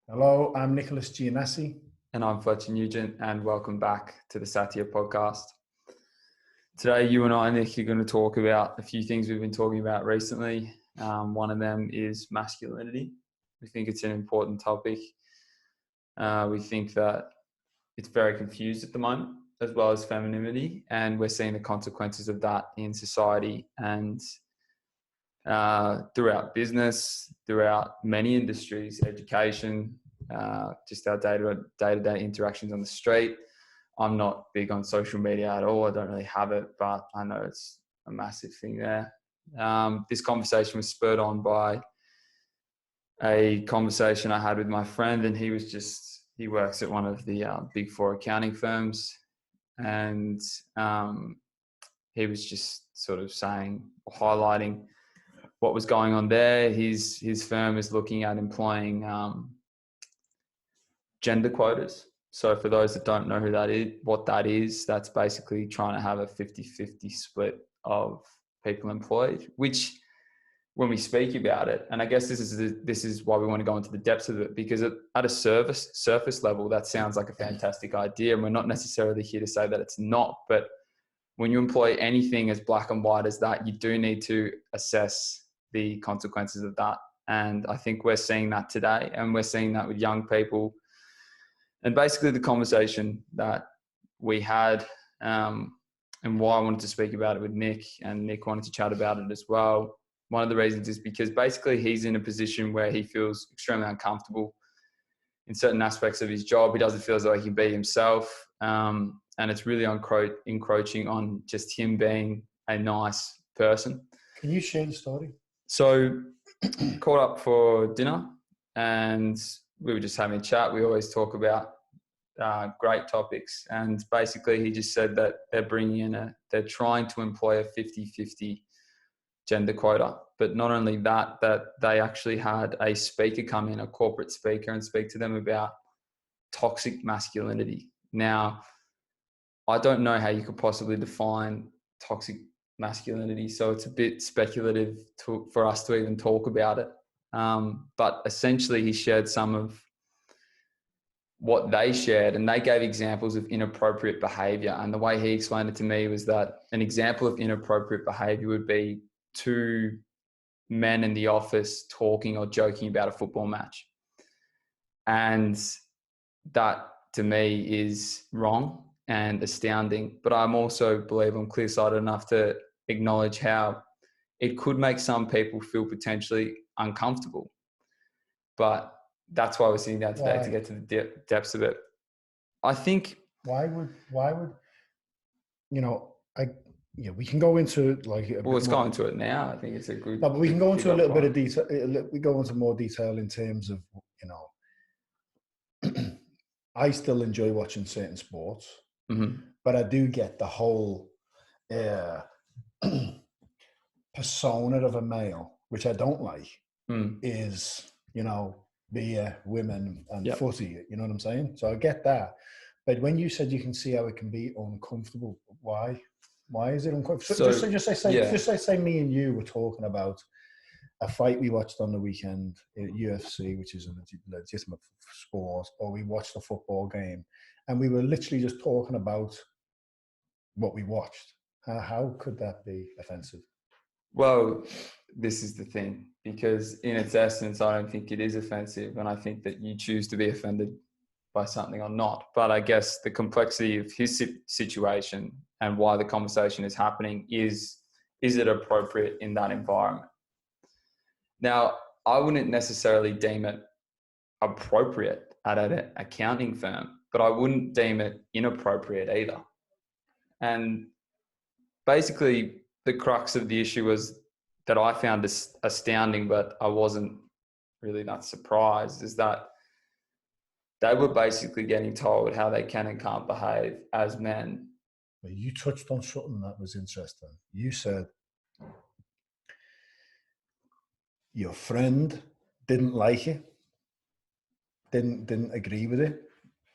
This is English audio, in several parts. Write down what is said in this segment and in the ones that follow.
Hello, I'm Nicholas Giannessi. And I'm Fletcher Nugent, and welcome back to the thesatyapodcast. Today, you and I, Nick, are going to talk about a few things we've been talking about recently. One of them is masculinity. We think it's an important topic. We think that it's very confused at the moment, as well as femininity, and we're seeing the consequences of that in society and throughout business, throughout many industries, education, just our day-to-day interactions on the street. I'm not big on social media at all. I don't really have it, but I know it's a massive thing there. This conversation was spurred on by a conversation I had with my friend, and he works at one of the big four accounting firms, and he was just sort of saying, highlighting what was going on there. His firm is looking at employing gender quotas. So for those that don't know what that is, that's basically trying to have a 50-50 split of people employed, which when we speak about it, and I guess this is why we want to go into the depths of it, because at a surface level, that sounds like a fantastic idea. And we're not necessarily here to say that it's not, but when you employ anything as black and white as that, you do need to assess the consequences of that. And I think we're seeing that today, and we're seeing that with young people. And basically the conversation that we had, and why I wanted to speak about it with Nick, and Nick wanted to chat about it as well. One of the reasons is because basically he's in a position where he feels extremely uncomfortable in certain aspects of his job. He doesn't feel as though he can be himself. And it's really encroaching on just him being a nice person. Can you share the story? So caught up for dinner and we were just having a chat. We always talk about great topics. And basically he just said that they're trying to employ a 50-50 gender quota. But not only that they actually had a speaker come in, a corporate speaker, and speak to them about toxic masculinity. Now, I don't know how you could possibly define toxic masculinity, so it's a bit speculative for us to even talk about it. But essentially, he shared some of what they shared, and they gave examples of inappropriate behaviour. And the way he explained it to me was that an example of inappropriate behaviour would be two men in the office talking or joking about a football match. And that, to me, is wrong and astounding. But I'm also believe I'm clear-sighted enough to acknowledge how it could make some people feel potentially uncomfortable. But that's why we're sitting down today to get to the depths of it. I think. Why would we can go into let's go into it now. I think it's a good. No, but we can go into a little bit of detail. We go into more detail in terms of I still enjoy watching certain sports, but I do get the whole persona of a male, which I don't like, is, beer, women and footy, you know what I'm saying? So I get that. But when you said you can see how it can be uncomfortable, why? Why is it uncomfortable? So just say me and you were talking about a fight we watched on the weekend at UFC, which is a legitimate sport, or we watched a football game, and we were literally just talking about what we watched. How could that be offensive? Well, this is the thing, because in its essence, I don't think it is offensive, and I think that you choose to be offended by something or not. But I guess the complexity of his situation and why the conversation is happening is it appropriate in that environment? Now, I wouldn't necessarily deem it appropriate at an accounting firm, but I wouldn't deem it inappropriate either. And basically, the crux of the issue was that I found this astounding, but I wasn't really that surprised, is that they were basically getting told how they can and can't behave as men. You touched on something that was interesting. You said your friend didn't like it, didn't agree with it,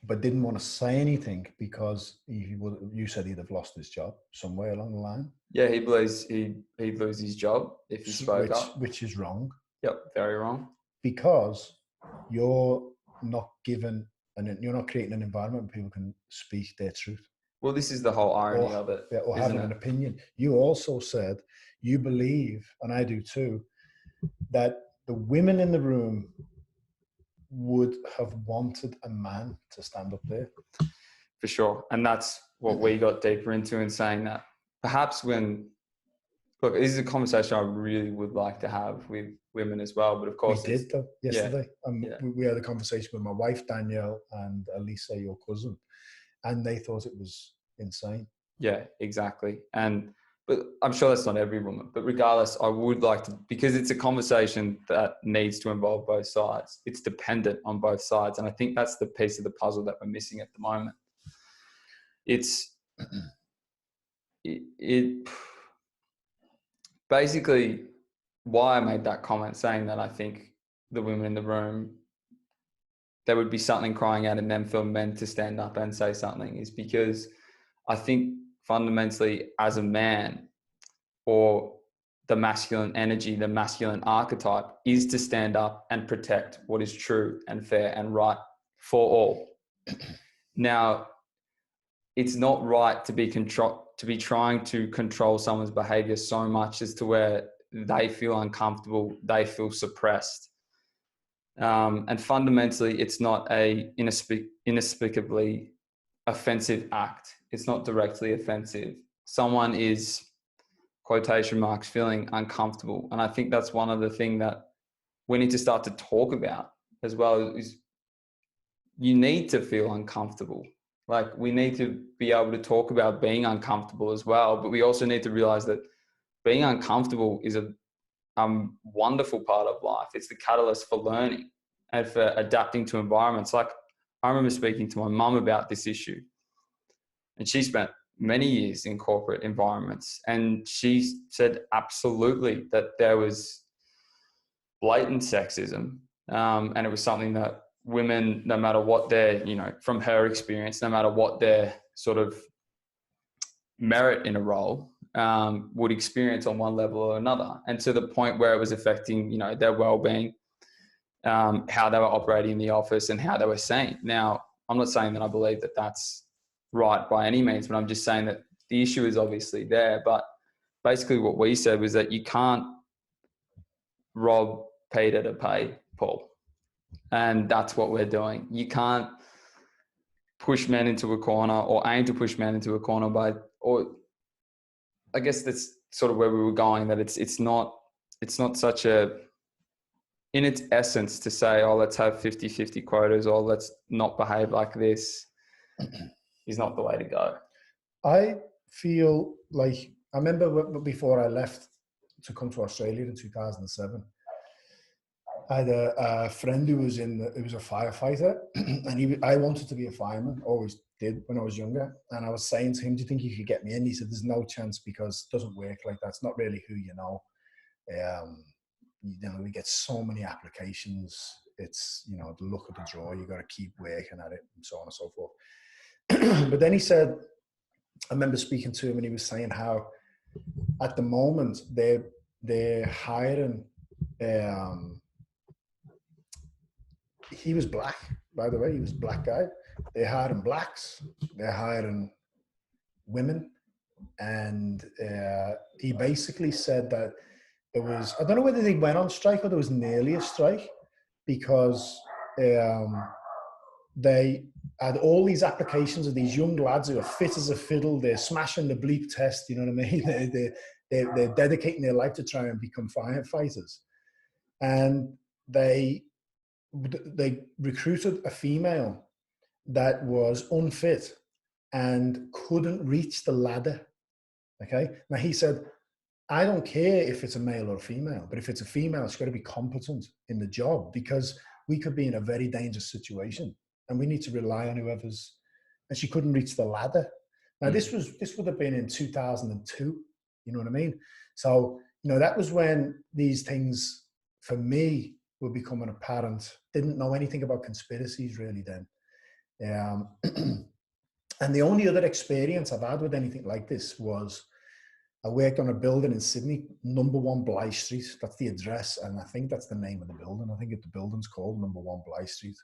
but didn't want to say anything because you said he'd have lost his job somewhere along the line. Yeah, he believes he'd lose his job if he spoke up. Which is wrong. Yep, very wrong. Because you're not given, and you're not creating an environment where people can speak their truth. Well, this is the whole irony of it. Or having an opinion. You also said you believe, and I do too, that the women in the room would have wanted a man to stand up there. For sure. And that's what we got deeper into in saying that perhaps when, look, this is a conversation I really would like to have with women as well. But of course, we did though yesterday. We had a conversation with my wife, Danielle, and Elisa, your cousin, and they thought it was insane. Yeah, exactly. But I'm sure that's not every woman. But regardless, I would like to, because it's a conversation that needs to involve both sides. It's dependent on both sides. And I think that's the piece of the puzzle that we're missing at the moment. It's basically why I made that comment saying that I think the women in the room, there would be something crying out in them for men to stand up and say something, is because I think fundamentally as a man, or the masculine energy, the masculine archetype, is to stand up and protect what is true and fair and right for all. Now, it's not right to be trying to control someone's behavior so much as to where they feel uncomfortable, they feel suppressed. And fundamentally, it's not a inexplicably offensive act. It's not directly offensive. Someone is, quotation marks, feeling uncomfortable. And I think that's one of the things that we need to start to talk about as well, is you need to feel uncomfortable. Like, we need to be able to talk about being uncomfortable as well. But we also need to realize that being uncomfortable is a wonderful part of life. It's the catalyst for learning and for adapting to environments. Like, I remember speaking to my mum about this issue, and she spent many years in corporate environments. And she said absolutely that there was blatant sexism. And it was something that women, no matter what their, from her experience, no matter what their sort of merit in a role, would experience on one level or another. And to the point where it was affecting, their well-being, how they were operating in the office and how they were seen. Now, I'm not saying that I believe that that's right by any means, but I'm just saying that the issue is obviously there. But basically what we said was that you can't rob Peter to pay Paul. And that's what we're doing. You can't push men into a corner or aim to push men into a corner or I guess that's sort of where we were going, that it's not such a, in its essence, to say, oh, let's have 50-50 quotas, or let's not behave like this, is not the way to go. I feel like, I remember before I left to come to Australia in 2007, I had a friend who was was a firefighter, and I wanted to be a fireman, always did when I was younger. And I was saying to him, do you think you could get me in? He said, there's no chance, because it doesn't work like that. It's not really who you know. We get so many applications. It's, the luck of the draw. You got to keep working at it, and so on and so forth. But then he said, I remember speaking to him, and he was saying how at the moment they're hiring, he was black, by the way, he was a black guy. They're hiring blacks, they're hiring women. And he basically said that there was, I don't know whether they went on strike or there was nearly a strike, because they had all these applications of these young lads who are fit as a fiddle. They're smashing the bleep test, you know what I mean? They're dedicating their life to try and become firefighters. And they recruited a female that was unfit and couldn't reach the ladder. Okay. Now he said, I don't care if it's a male or a female, but if it's a female, it's got to be competent in the job, because we could be in a very dangerous situation and we need to rely on whoever's, and she couldn't reach the ladder. Now this would have been in 2002, you know what I mean? So, that was when these things for me were becoming apparent. Didn't know anything about conspiracies really then. And the only other experience I've had with anything like this was I worked on a building in Sydney, number 1 Bly Street. That's the address, and I think that's the name of the building. I think the building's called number 1 Bly Street.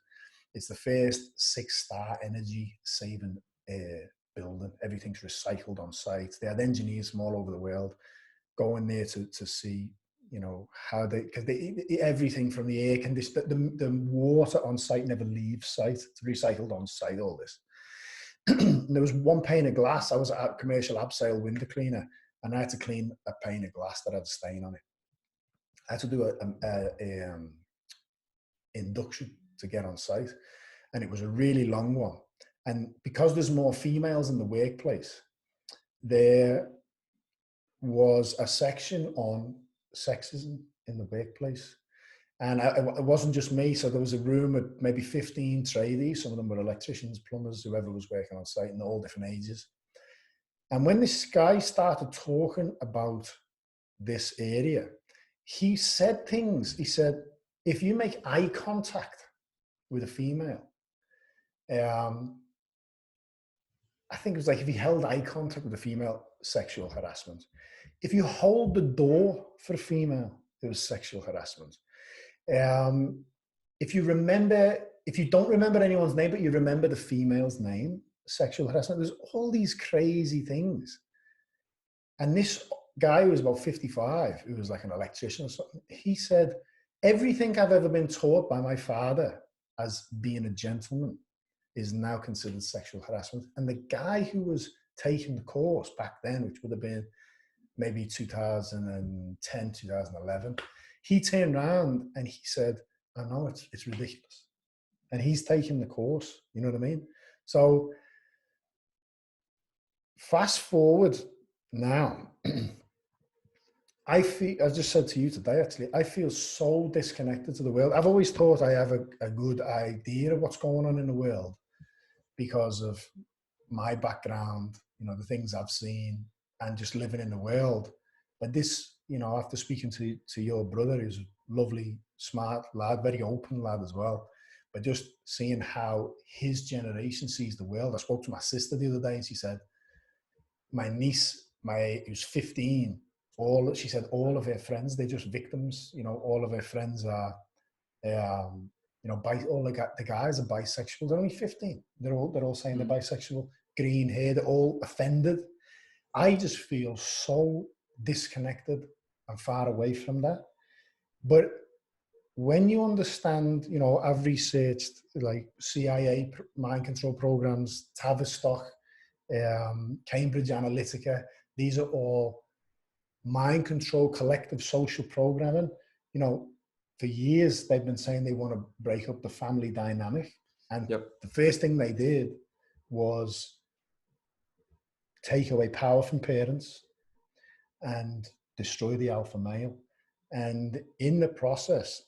It's the first 6-star energy saving building. Everything's recycled on site. They had engineers from all over the world going there to see, you know, how because everything from the air conditioning, the water on site never leaves site. It's recycled on site, all this. There was one pane of glass. I was at a commercial abseil window cleaner, and I had to clean a pane of glass that had a stain on it. I had to do a induction to get on site, and it was a really long one. And because there's more females in the workplace, there was a section on sexism in the workplace. And it wasn't just me. So there was a room with maybe 15 tradies. Some of them were electricians, plumbers, whoever was working on site, in all different ages. And when this guy started talking about this area, he said things. He said, if you make eye contact with a female, I think it was like if he held eye contact with a female, sexual harassment. If you hold the door for a female, it was sexual harassment. If you don't remember anyone's name, but you remember the female's name, sexual harassment. There's all these crazy things. And this guy who was about 55, who was like an electrician or something, he said, everything I've ever been taught by my father as being a gentleman is now considered sexual harassment. And the guy who was taking the course back then, which would have been maybe 2010, 2011, he turned around and he said, I know it's ridiculous. And he's taking the course, you know what I mean? So fast forward now, I feel, I just said to you today, actually, I feel so disconnected to the world. I've always thought I have a good idea of what's going on in the world because of my background, you know, the things I've seen and just living in the world. But this, you know, after speaking to your brother, who's a lovely, smart lad, very open lad as well, but just seeing how his generation sees the world. I spoke to my sister the other day and she said, my niece, who's 15, she said all of her friends, they're just victims. You know, all of her friends are, you know, all the guys are bisexual. They're only 15. They're all saying they're bisexual, green hair, they're all offended. I just feel so disconnected and far away from that. But when you understand, you know, I've researched like CIA mind control programs, Tavistock, Cambridge Analytica. These are all mind control, collective social programming. You know, for years they've been saying they want to break up the family dynamic. And the first thing they did was take away power from parents and destroy the alpha male. And in the process,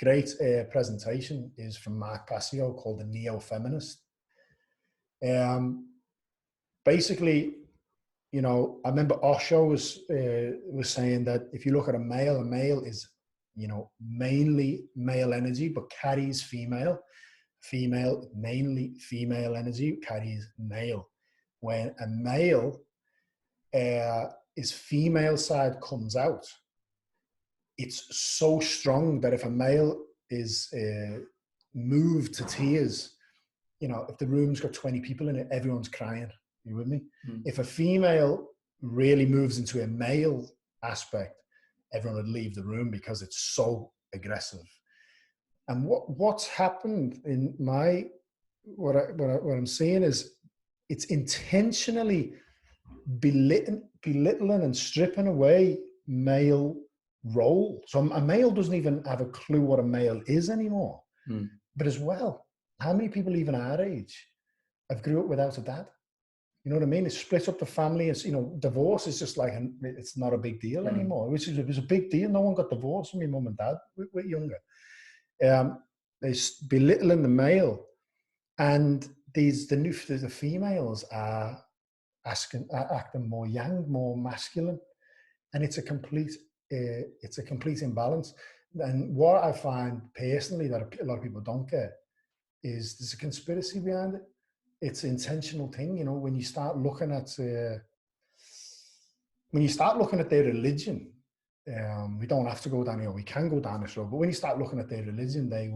great presentation is from Mark Passio called The Neo-Feminist. Basically, you know, I remember Osho was saying that if you look at a male is, you know, mainly male energy, but carries female, mainly female energy, carries male. When a male, his female side comes out, it's so strong that if a male is moved to tears, you know, if the room's got 20 people in it, everyone's crying. You with me? If a female really moves into a male aspect, everyone would leave the room because it's so aggressive. And what's happened in what I'm seeing is it's intentionally belittling and stripping away male role. So a male doesn't even have a clue what a male is anymore. But as well, how many people even our age have grew up without a dad? You know what I mean? It's split up the family. It's, you know, divorce is just like, it's not a big deal anymore, which is, it was a big deal. No one got divorced from your mum and dad. We're younger. They're belittling the male, and the females are acting more yang, more masculine, and it's a complete imbalance. And what I find personally that a lot of people don't get is there's a conspiracy behind it. It's an intentional thing, you know. When you start looking at their religion, we don't have to go down here. We can go down this road. But when you start looking at their religion, they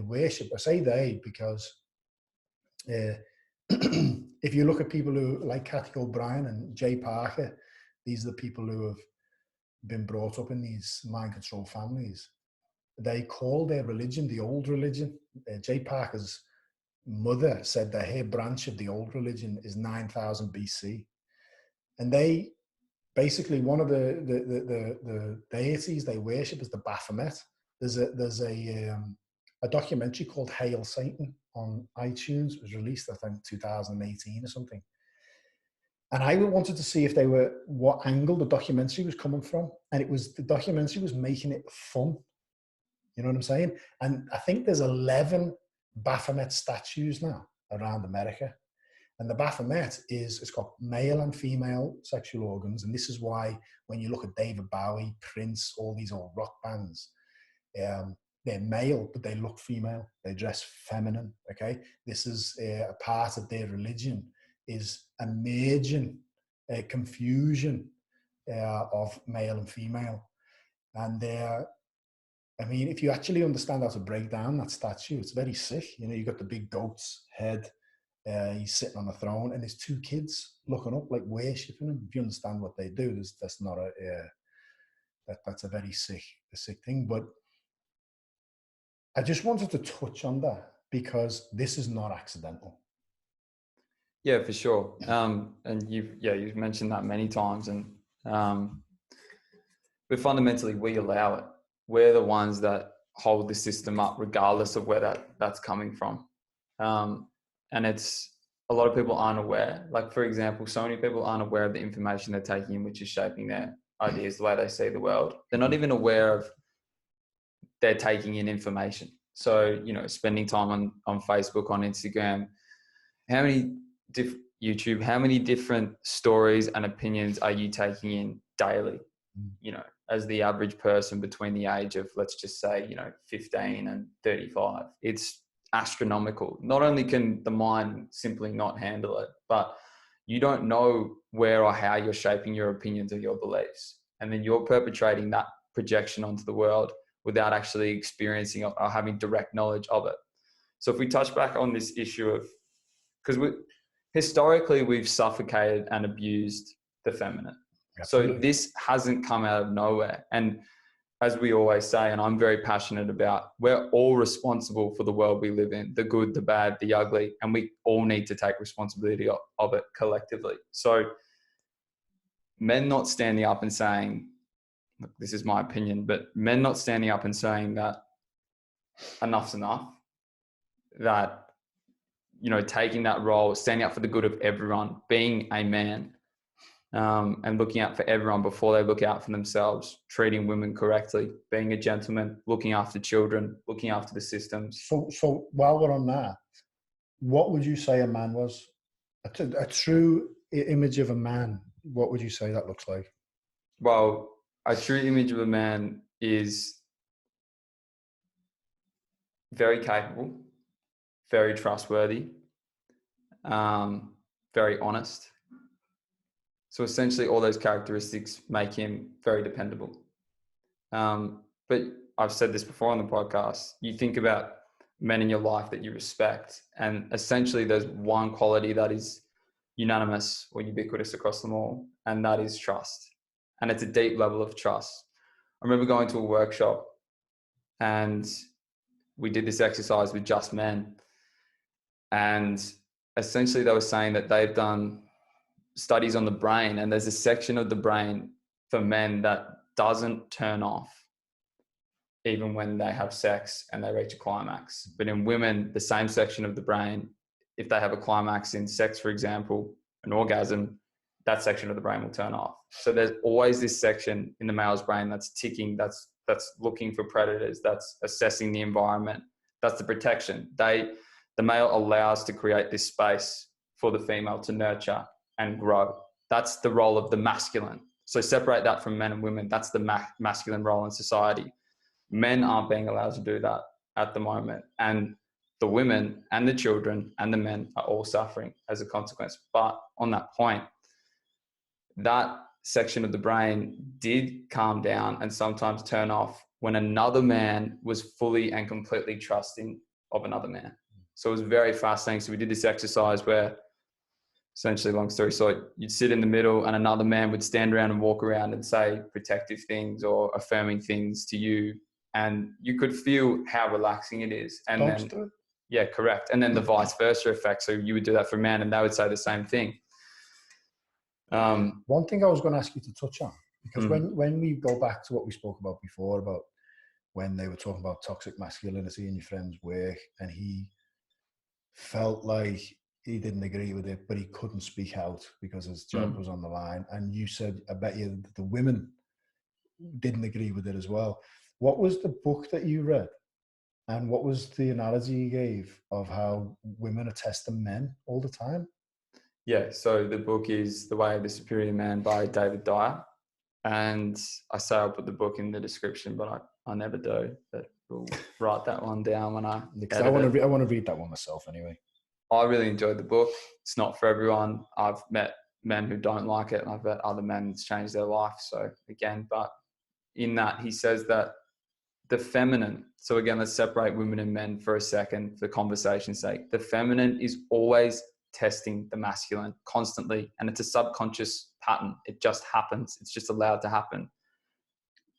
worship. I say they because if you look at people who like Cathy O'Brien and Jay Parker, these are the people who have been brought up in these mind-controlled families. They call their religion the old religion. Jay Parker's mother said that her branch of the old religion is 9,000 BC. And they basically, one of the deities they worship is the Baphomet. There's a documentary called Hail Satan on iTunes. It was released, I think, 2018 or something. And I wanted to see if they were, what angle the documentary was coming from. And the documentary was making it fun. You know what I'm saying? And I think there's 11 Baphomet statues now around America. And the Baphomet it's got male and female sexual organs. And this is why when you look at David Bowie, Prince, all these old rock bands, they're male, but they look female. They dress feminine, okay? This is a part of their religion, is a merging, confusion of male and female. And I mean, if you actually understand how to break down that statue, it's very sick. You know, you got the big goat's head. He's sitting on a throne, and there's two kids looking up, like worshipping him. If you understand what they do, that's not that's a very sick thing. But I just wanted to touch on that because this is not accidental. Yeah, for sure. And you've mentioned that many times, and but fundamentally we allow it. We're the ones that hold the system up, regardless of where that's coming from. And it's, a lot of people aren't aware. Like, for example, so many people aren't aware of the information they're taking in, which is shaping their ideas, the way they see the world. They're not even aware of they're taking in information. So, you know, spending time on Facebook, on Instagram, how many YouTube, how many different stories and opinions are you taking in daily? You know, as the average person between the age of, let's just say, you know, 15 and 35, it's astronomical. Not only can the mind simply not handle it, but you don't know where or how you're shaping your opinions or your beliefs. And then you're perpetrating that projection onto the world without actually experiencing or having direct knowledge of it. So if we touch back on this issue of, because historically we've suffocated and abused the feminine. Absolutely. So this hasn't come out of nowhere. And as we always say, and I'm very passionate about, we're all responsible for the world we live in, the good, the bad, the ugly, and we all need to take responsibility of it collectively. So men not standing up and saying, look, this is my opinion, but men not standing up and saying that enough's enough, that, you know, taking that role, standing up for the good of everyone, being a man, and looking out for everyone before they look out for themselves, treating women correctly, being a gentleman, looking after children, looking after the systems. So while we're on that, what would you say a man was? A true image of a man, what would you say that looks like? Well, a true image of a man is very capable, very trustworthy, very honest. So essentially all those characteristics make him very dependable. But I've said this before on the podcast, you think about men in your life that you respect, and essentially there's one quality that is unanimous or ubiquitous across them all, and that is trust. And it's a deep level of trust. I remember going to a workshop and we did this exercise with just men, and essentially they were saying that they've done studies on the brain, and there's a section of the brain for men that doesn't turn off even when they have sex and they reach a climax. But in women, the same section of the brain, if they have a climax in sex, for example, an orgasm, that section of the brain will turn off. So there's always this section in the male's brain that's ticking, that's looking for predators, that's assessing the environment, that's the protection. The male allows to create this space for the female to nurture and grow. That's the role of the masculine. So separate that from men and women. That's the masculine role in society. Men aren't being allowed to do that at the moment. And the women and the children and the men are all suffering as a consequence. But on that point, that section of the brain did calm down and sometimes turn off when another man was fully and completely trusting of another man. So it was very fascinating. So we did this exercise where, essentially, long story short, you'd sit in the middle and another man would stand around and walk around and say protective things or affirming things to you. And you could feel how relaxing it is. And Dogs then, do it. yeah, correct. And then the vice versa effect. So you would do that for a man and they would say the same thing. One thing I was going to ask you to touch on, because when we go back to what we spoke about before, about when they were talking about toxic masculinity in your friend's work, and he felt like he didn't agree with it, but he couldn't speak out because his job was on the line. And you said, I bet you the women didn't agree with it as well. What was the book that you read? And what was the analogy you gave of how women are testing men all the time? Yeah, so the book is The Way of the Superior Man by Dyer. And I say I'll put the book in the description, but I never do. But we'll write that one down when I want to read that one myself anyway. I really enjoyed the book. It's not for everyone. I've met men who don't like it, and I've met other men it's changed their life. So again, but in that he says that the feminine, so again, let's separate women and men for a second for conversation's sake. The feminine is always testing the masculine constantly, and it's a subconscious pattern. It just happens. It's just allowed to happen.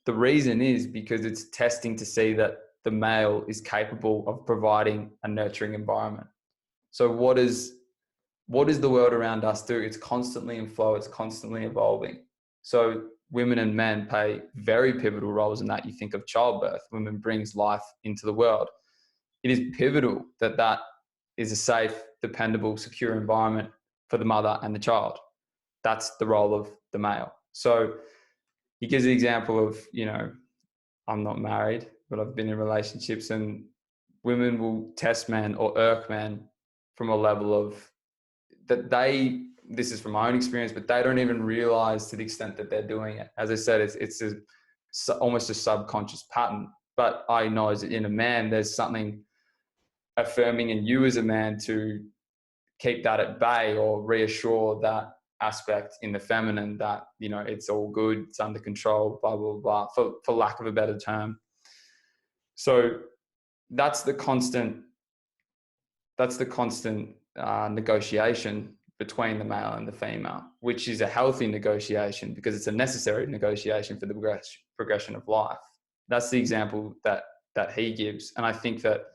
The reason is because it's testing to see that the male is capable of providing a nurturing environment. So what does the world around us do? It's constantly in flow. It's constantly evolving. So women and men play very pivotal roles in that. You think of childbirth. Women brings life into the world. It is pivotal that is a safe, dependable, secure environment for the mother and the child. That's the role of the male. So he gives the example of, I'm not married, but I've been in relationships, and women will test men or irk men from a level of that this is from my own experience, but they don't even realize to the extent that they're doing it. As I said, it's almost a subconscious pattern. But I know that in a man, there's something affirming in you as a man to keep that at bay or reassure that aspect in the feminine that, it's all good, it's under control, blah, blah, blah, for lack of a better term. So that's the constant negotiation between the male and the female, which is a healthy negotiation because it's a necessary negotiation for the progression of life. That's the example that he gives. And I think that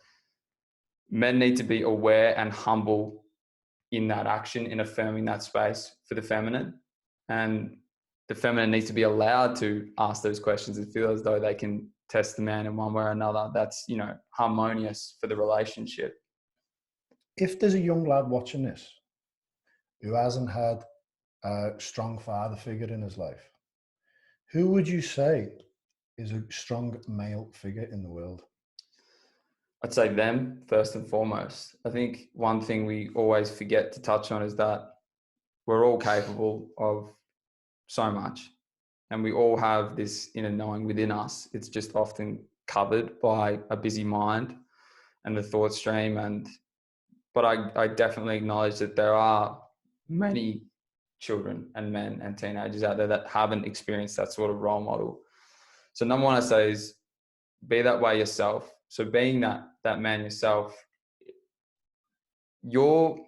men need to be aware and humble in that action, in affirming that space for the feminine. And the feminine needs to be allowed to ask those questions and feel as though they can test the man in one way or another. That's, harmonious for the relationship. If there's a young lad watching this who hasn't had a strong father figure in his life, who would you say is a strong male figure in the world? I'd say them first and foremost. I think one thing we always forget to touch on is that we're all capable of so much, and we all have this inner knowing within us. It's just often covered by a busy mind and the thought stream. But I definitely acknowledge that there are many children and men and teenagers out there that haven't experienced that sort of role model. So number one I say is be that way yourself. So being that man yourself, your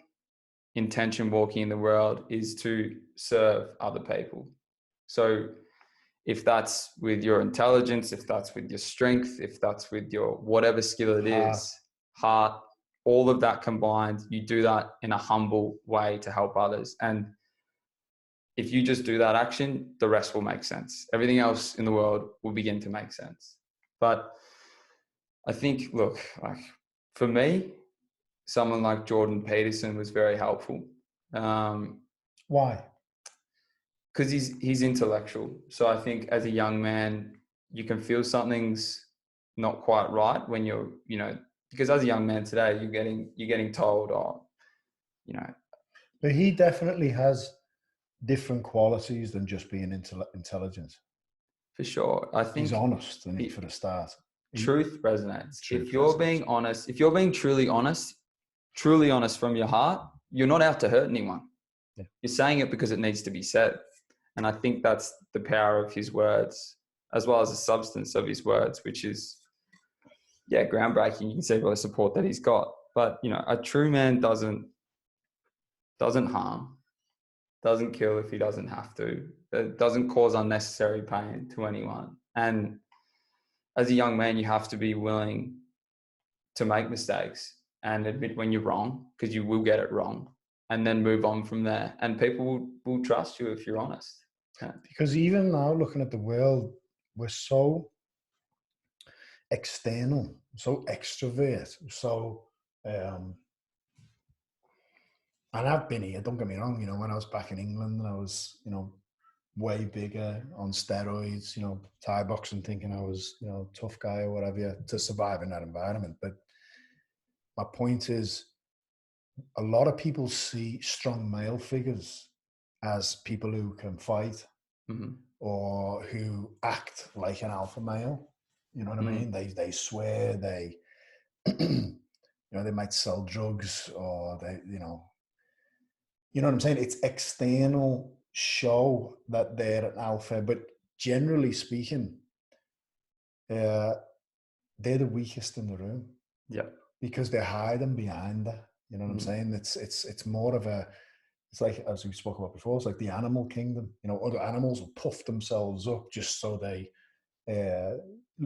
intention walking in the world is to serve other people. So if that's with your intelligence, if that's with your strength, if that's with your whatever skill it is, heart, all of that combined, you do that in a humble way to help others. And if you just do that action, the rest will make sense. Everything else in the world will begin to make sense. But I think, look, like for me, someone like Jordan Peterson was very helpful. Why? Because he's intellectual. So I think as a young man, you can feel something's not quite right when you're, because as a young man today, you're getting told, But he definitely has different qualities than just being intelligent. For sure. I think he's honest, and for the start. Truth resonates. If you're being honest, if you're being truly honest from your heart, you're not out to hurt anyone. Yeah. You're saying it because it needs to be said. And I think that's the power of his words, as well as the substance of his words, which is, groundbreaking. You can see by the support that he's got. But, a true man doesn't harm, doesn't kill if he doesn't have to, doesn't cause unnecessary pain to anyone. And as a young man, you have to be willing to make mistakes and admit when you're wrong, because you will get it wrong, and then move on from there. And people will trust you if you're honest. Yeah. Because even now, looking at the world, we're so external, so extrovert, so and I've been here, don't get me wrong, when I was back in England, I was, way bigger on steroids, Thai boxing, thinking I was, tough guy or whatever, to survive in that environment. But my point is, a lot of people see strong male figures as people who can fight, or who act like an alpha male. You know what I mean? They swear, they, they might sell drugs, or they, you know what I'm saying? It's external show that they're an alpha, but generally speaking, they're the weakest in the room. Yeah. Because they're hiding behind that. You know what I'm saying? It's more of it's like, as we spoke about before, it's like the animal kingdom. Other animals will puff themselves up just so they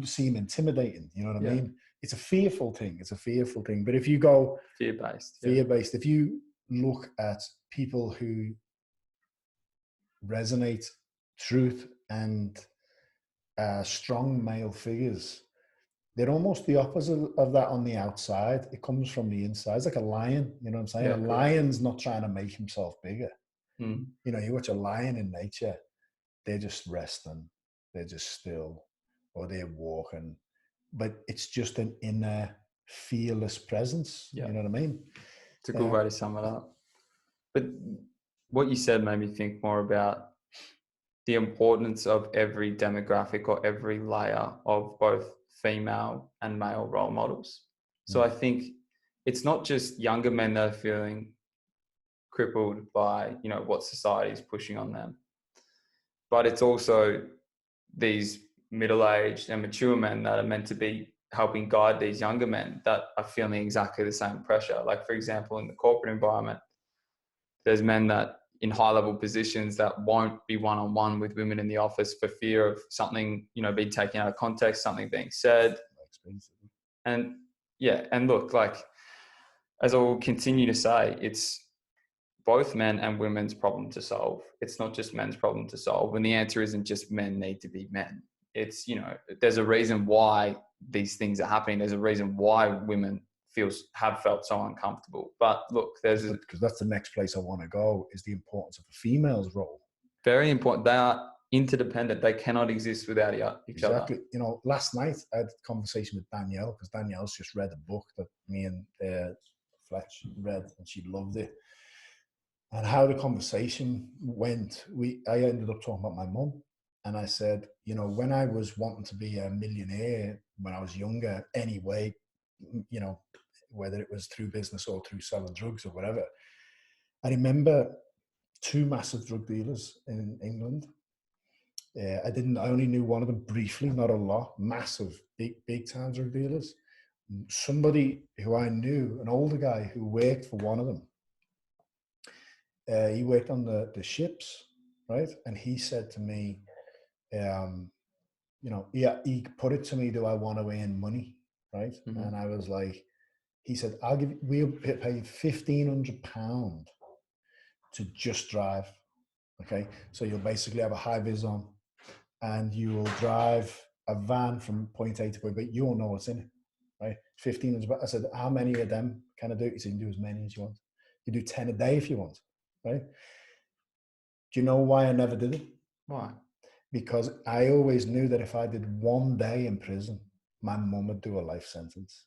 seem intimidating. You know what I mean? It's a fearful thing. But if you go fear-based, if you look at people who resonate truth and strong male figures, they're almost the opposite of that on the outside. It comes from the inside. It's like a lion, you know what I'm saying? A lion's not trying to make himself bigger. You watch a lion in nature, they're just resting, they're just still, or they're walking. But it's just an inner fearless presence. You know what I mean? It's a good way to sum it up. But what you said made me think more about the importance of every demographic or every layer of both female and male role models. So I think it's not just younger men that are feeling crippled by, what society is pushing on them, but it's also these middle-aged and mature men that are meant to be helping guide these younger men that are feeling exactly the same pressure. Like, for example, in the corporate environment, there's men that in high-level positions that won't be one-on-one with women in the office for fear of something, being taken out of context, something being said. And look, like, as I will continue to say, it's both men and women's problem to solve. It's not just men's problem to solve. And the answer isn't just men need to be men. It's, there's a reason why these things are happening. There's a reason why women have felt so uncomfortable. But look, because that's the next place I want to go, is the importance of a female's role. Very important. They are interdependent. They cannot exist without each other. Exactly. Last night I had a conversation with Danielle, because Danielle's just read a book that me and Fletcher read, and she loved it. And how the conversation went, I ended up talking about my mum. And I said, when I was wanting to be a millionaire when I was younger anyway, whether it was through business or through selling drugs or whatever, I remember 2 massive drug dealers in England. I only knew one of them briefly, not a lot. Massive, big time drug dealers. Somebody who I knew, an older guy who worked for one of them, he worked on the ships, right? And he said to me, he put it to me, do I want to earn money, right? And I was like, he said, we'll pay £1,500 to just drive, okay? So you'll basically have a high vis on, and you will drive a van from point A to point B. You won't know what's in it, right? 1,500. I said, how many of them can I do? He said, you can do as many as you want. You do 10 a day if you want, right? Do you know why I never did it? Why? Because I always knew that if I did 1 day in prison, my mum would do a life sentence.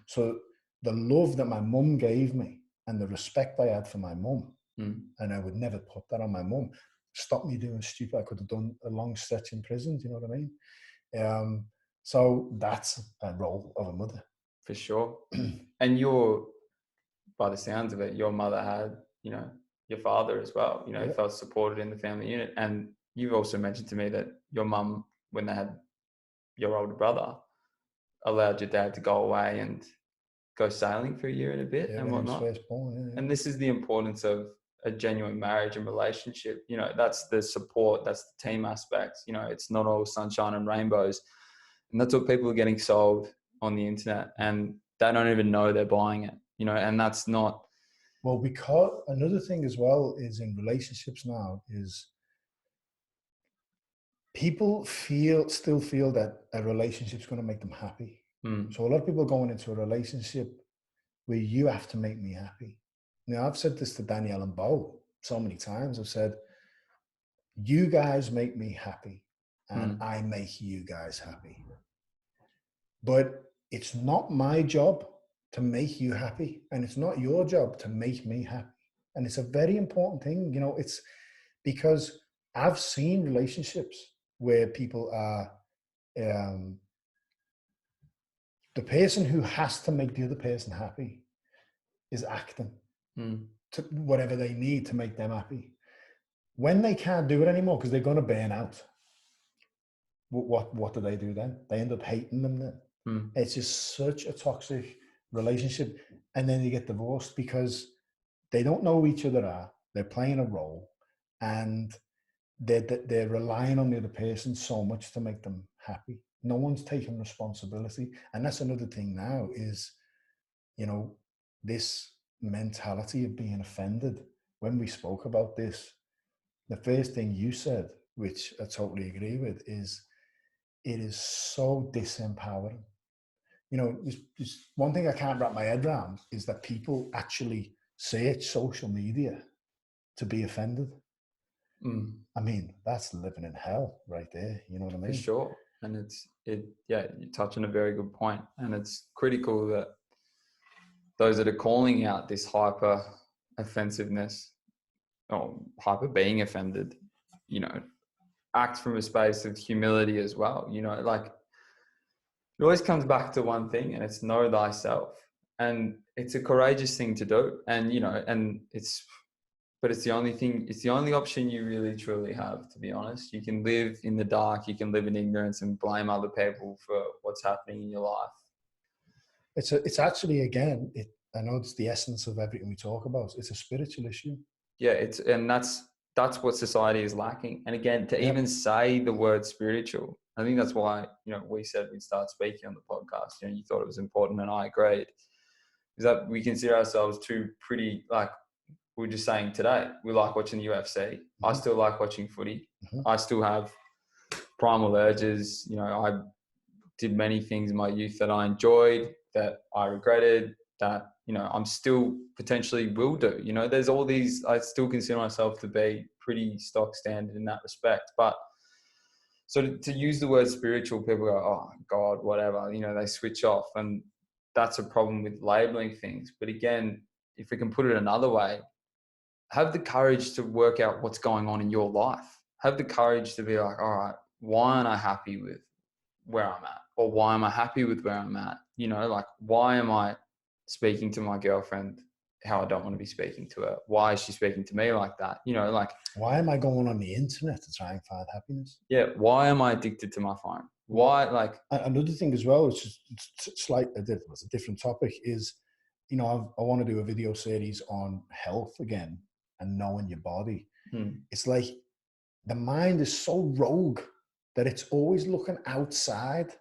So the love that my mum gave me and the respect I had for my mum, and I would never put that on my mum, stopped me doing stupid. I could have done a long stretch in prison. Do you know what I mean? So that's a role of a mother. For sure. And by the sounds of it, your mother had, your father as well. You know, he felt supported in the family unit. And you've also mentioned to me that your mum, when they had your older brother, allowed your dad to go away and go sailing for a year and a bit and whatnot. First born, And this is the importance of a genuine marriage and relationship. You know, that's the support, that's the team aspect. You know, it's not all sunshine and rainbows. And that's what people are getting sold on the internet, and they don't even know they're buying it, you know, and that's not. Well, because another thing as well is in relationships now is people still feel that a relationship's going to make them happy. So a lot of people are going into a relationship where you have to make me happy. Now, I've said this to Danielle and Bo so many times. I've said, you guys make me happy and I make you guys happy. But it's not my job to make you happy, and it's not your job to make me happy. And it's a very important thing, you know, it's because I've seen relationships where people are, the person who has to make the other person happy is acting to whatever they need to make them happy. When they can't do it anymore because they're going to burn out, what do they do then? They end up hating them then. It's just such a toxic relationship. And then they get divorced because they don't know who each other are. They're playing a role and they're relying on the other person so much to make them happy. No one's taking responsibility. And that's another thing now is, you know, this mentality of being offended. When we spoke about this, the first thing you said, which I totally agree with, is it is so disempowering. You know, there's one thing I can't wrap my head around is that people actually search social media to be offended. I mean, that's living in hell right there. You know what I mean? For sure. And you're touching a very good point. And it's critical that those that are calling out this hyper offensiveness or hyper being offended, you know, act from a space of humility as well. You know, like it always comes back to one thing, and it's know thyself. And it's a courageous thing to do. And, you know, but it's the only thing, it's the only option you really truly have, to be honest. You can live in the dark, you can live in ignorance and blame other people for what's happening in your life. It's actually, again, I know it's the essence of everything we talk about. It's a spiritual issue. Yeah, and that's what society is lacking. And again, to even say the word spiritual, I think that's why, you know, we said we'd start speaking on the podcast. You know, you thought it was important, and I agreed. Is that we consider ourselves two pretty, like we were just saying today, we like watching the UFC. I still like watching footy. I still have primal urges. You know, I did many things in my youth that I enjoyed, that I regretted, that, you know, I'm still potentially will do. You know, there's all these, I still consider myself to be pretty stock standard in that respect. But so to use the word spiritual, people go, oh God, whatever, you know, they switch off. And that's a problem with labeling things. But again, if we can put it another way, have the courage to work out what's going on in your life. Have the courage to be like, all right, why aren't I happy with where I'm at? Or why am I happy with where I'm at? You know, like, why am I speaking to my girlfriend how I don't want to be speaking to her? Why is she speaking to me like that? You know, like, why am I going on the internet to try and find happiness? Yeah. Why am I addicted to my phone? Why, like, another thing as well, it's a different topic, is, you know, I want to do a video series on health again and knowing your body. It's like the mind is so rogue that it's always looking outside.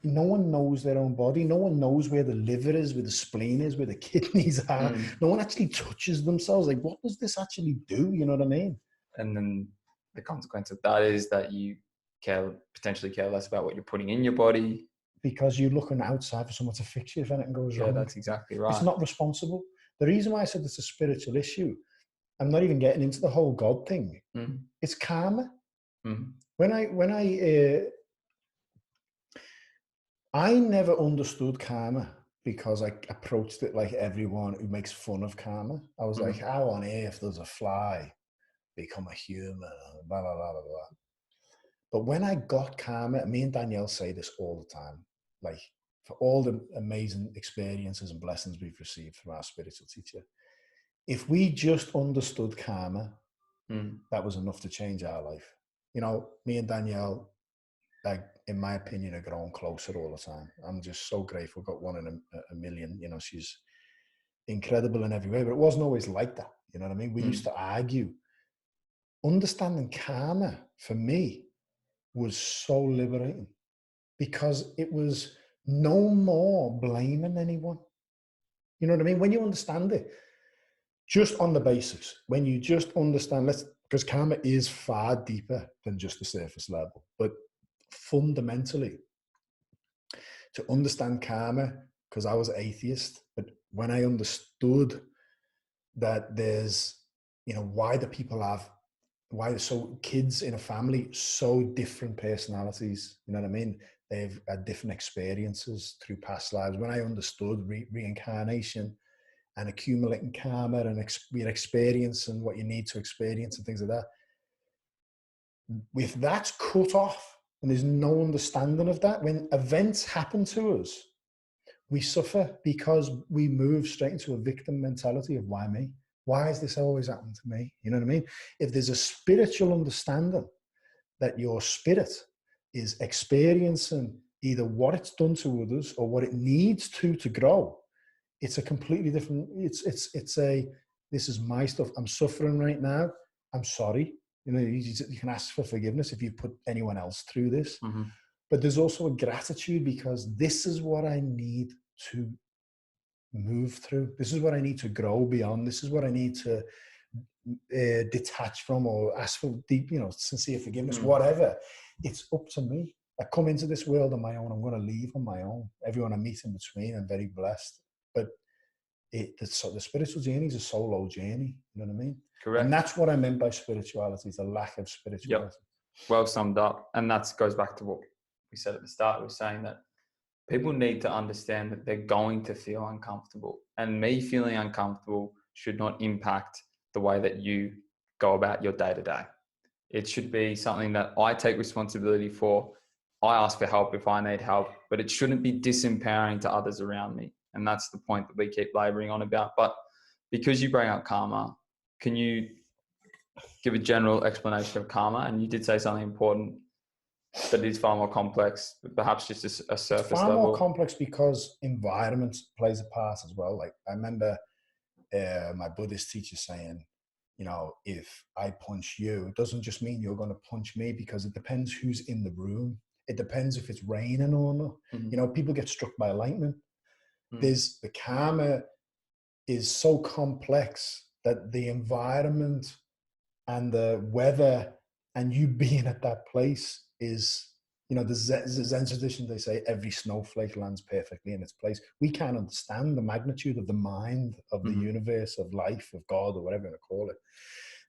No one knows their own body. No one knows where the liver is, where the spleen is, where the kidneys are. No one actually touches themselves. Like, what does this actually do? You know what I mean? And then the consequence of that is that you potentially care less about what you're putting in your body. Because you're looking outside for someone to fix you if anything goes wrong. Yeah, that's exactly right. It's not responsible. The reason why I said it's a spiritual issue, I'm not even getting into the whole God thing. It's karma. When I never understood karma because I approached it like everyone who makes fun of karma. I was like, how on earth does a fly become a human? Blah, blah, blah, blah, blah. But when I got karma, me and Danielle say this all the time, like, for all the amazing experiences and blessings we've received from our spiritual teacher, if we just understood karma, that was enough to change our life. You know, me and Danielle, like, in my opinion, are growing closer all the time. I'm just so grateful. Got one in a million. You know, she's incredible in every way, but it wasn't always like that. You know what I mean? We used to argue. Understanding karma for me was so liberating, because it was no more blaming anyone. You know what I mean? When you understand it, just on the basics, when you just understand, because karma is far deeper than just the surface level, but fundamentally, to understand karma, because I was atheist, but when I understood that there's, you know, why do people have, why so kids in a family, so different personalities, you know what I mean? They've had different experiences through past lives. When I understood reincarnation and accumulating karma and your experience and what you need to experience and things like that, if that's cut off and there's no understanding of that, when events happen to us, we suffer because we move straight into a victim mentality of why me? Why is this always happening to me? You know what I mean? If there's a spiritual understanding that your spirit is experiencing either what it's done to others or what it needs to grow, it's a completely different, it's a, this is my stuff. I'm suffering right now. I'm sorry. You know, you can ask for forgiveness if you put anyone else through this. But there's also a gratitude, because this is what I need to move through. This is what I need to grow beyond. This is what I need to detach from, or ask for deep, you know, sincere forgiveness, whatever. It's up to me. I come into this world on my own. I'm going to leave on my own. Everyone I meet in between, I'm very blessed. But the spiritual journey is a solo journey. You know what I mean? Correct. And that's what I meant by spirituality, is a lack of spirituality. Yep. Well summed up. And that goes back to what we said at the start. We were saying that people need to understand that they're going to feel uncomfortable, and me feeling uncomfortable should not impact the way that you go about your day to day. It should be something that I take responsibility for. I ask for help if I need help, but it shouldn't be disempowering to others around me. And that's the point that we keep laboring on about. But because you bring up karma, can you give a general explanation of karma? And you did say something important, that it is far more complex, perhaps just a surface far level. More complex because environment plays a part as well. Like, I remember my Buddhist teacher saying, you know, if I punch you, it doesn't just mean you're going to punch me, because it depends who's in the room. It depends if it's raining or not. You know, people get struck by lightning. There's the karma is so complex that the environment and the weather and you being at that place is, you know, the Zen tradition, they say every snowflake lands perfectly in its place. We can't understand the magnitude of the mind of the universe, of life, of God, or whatever you want to call it.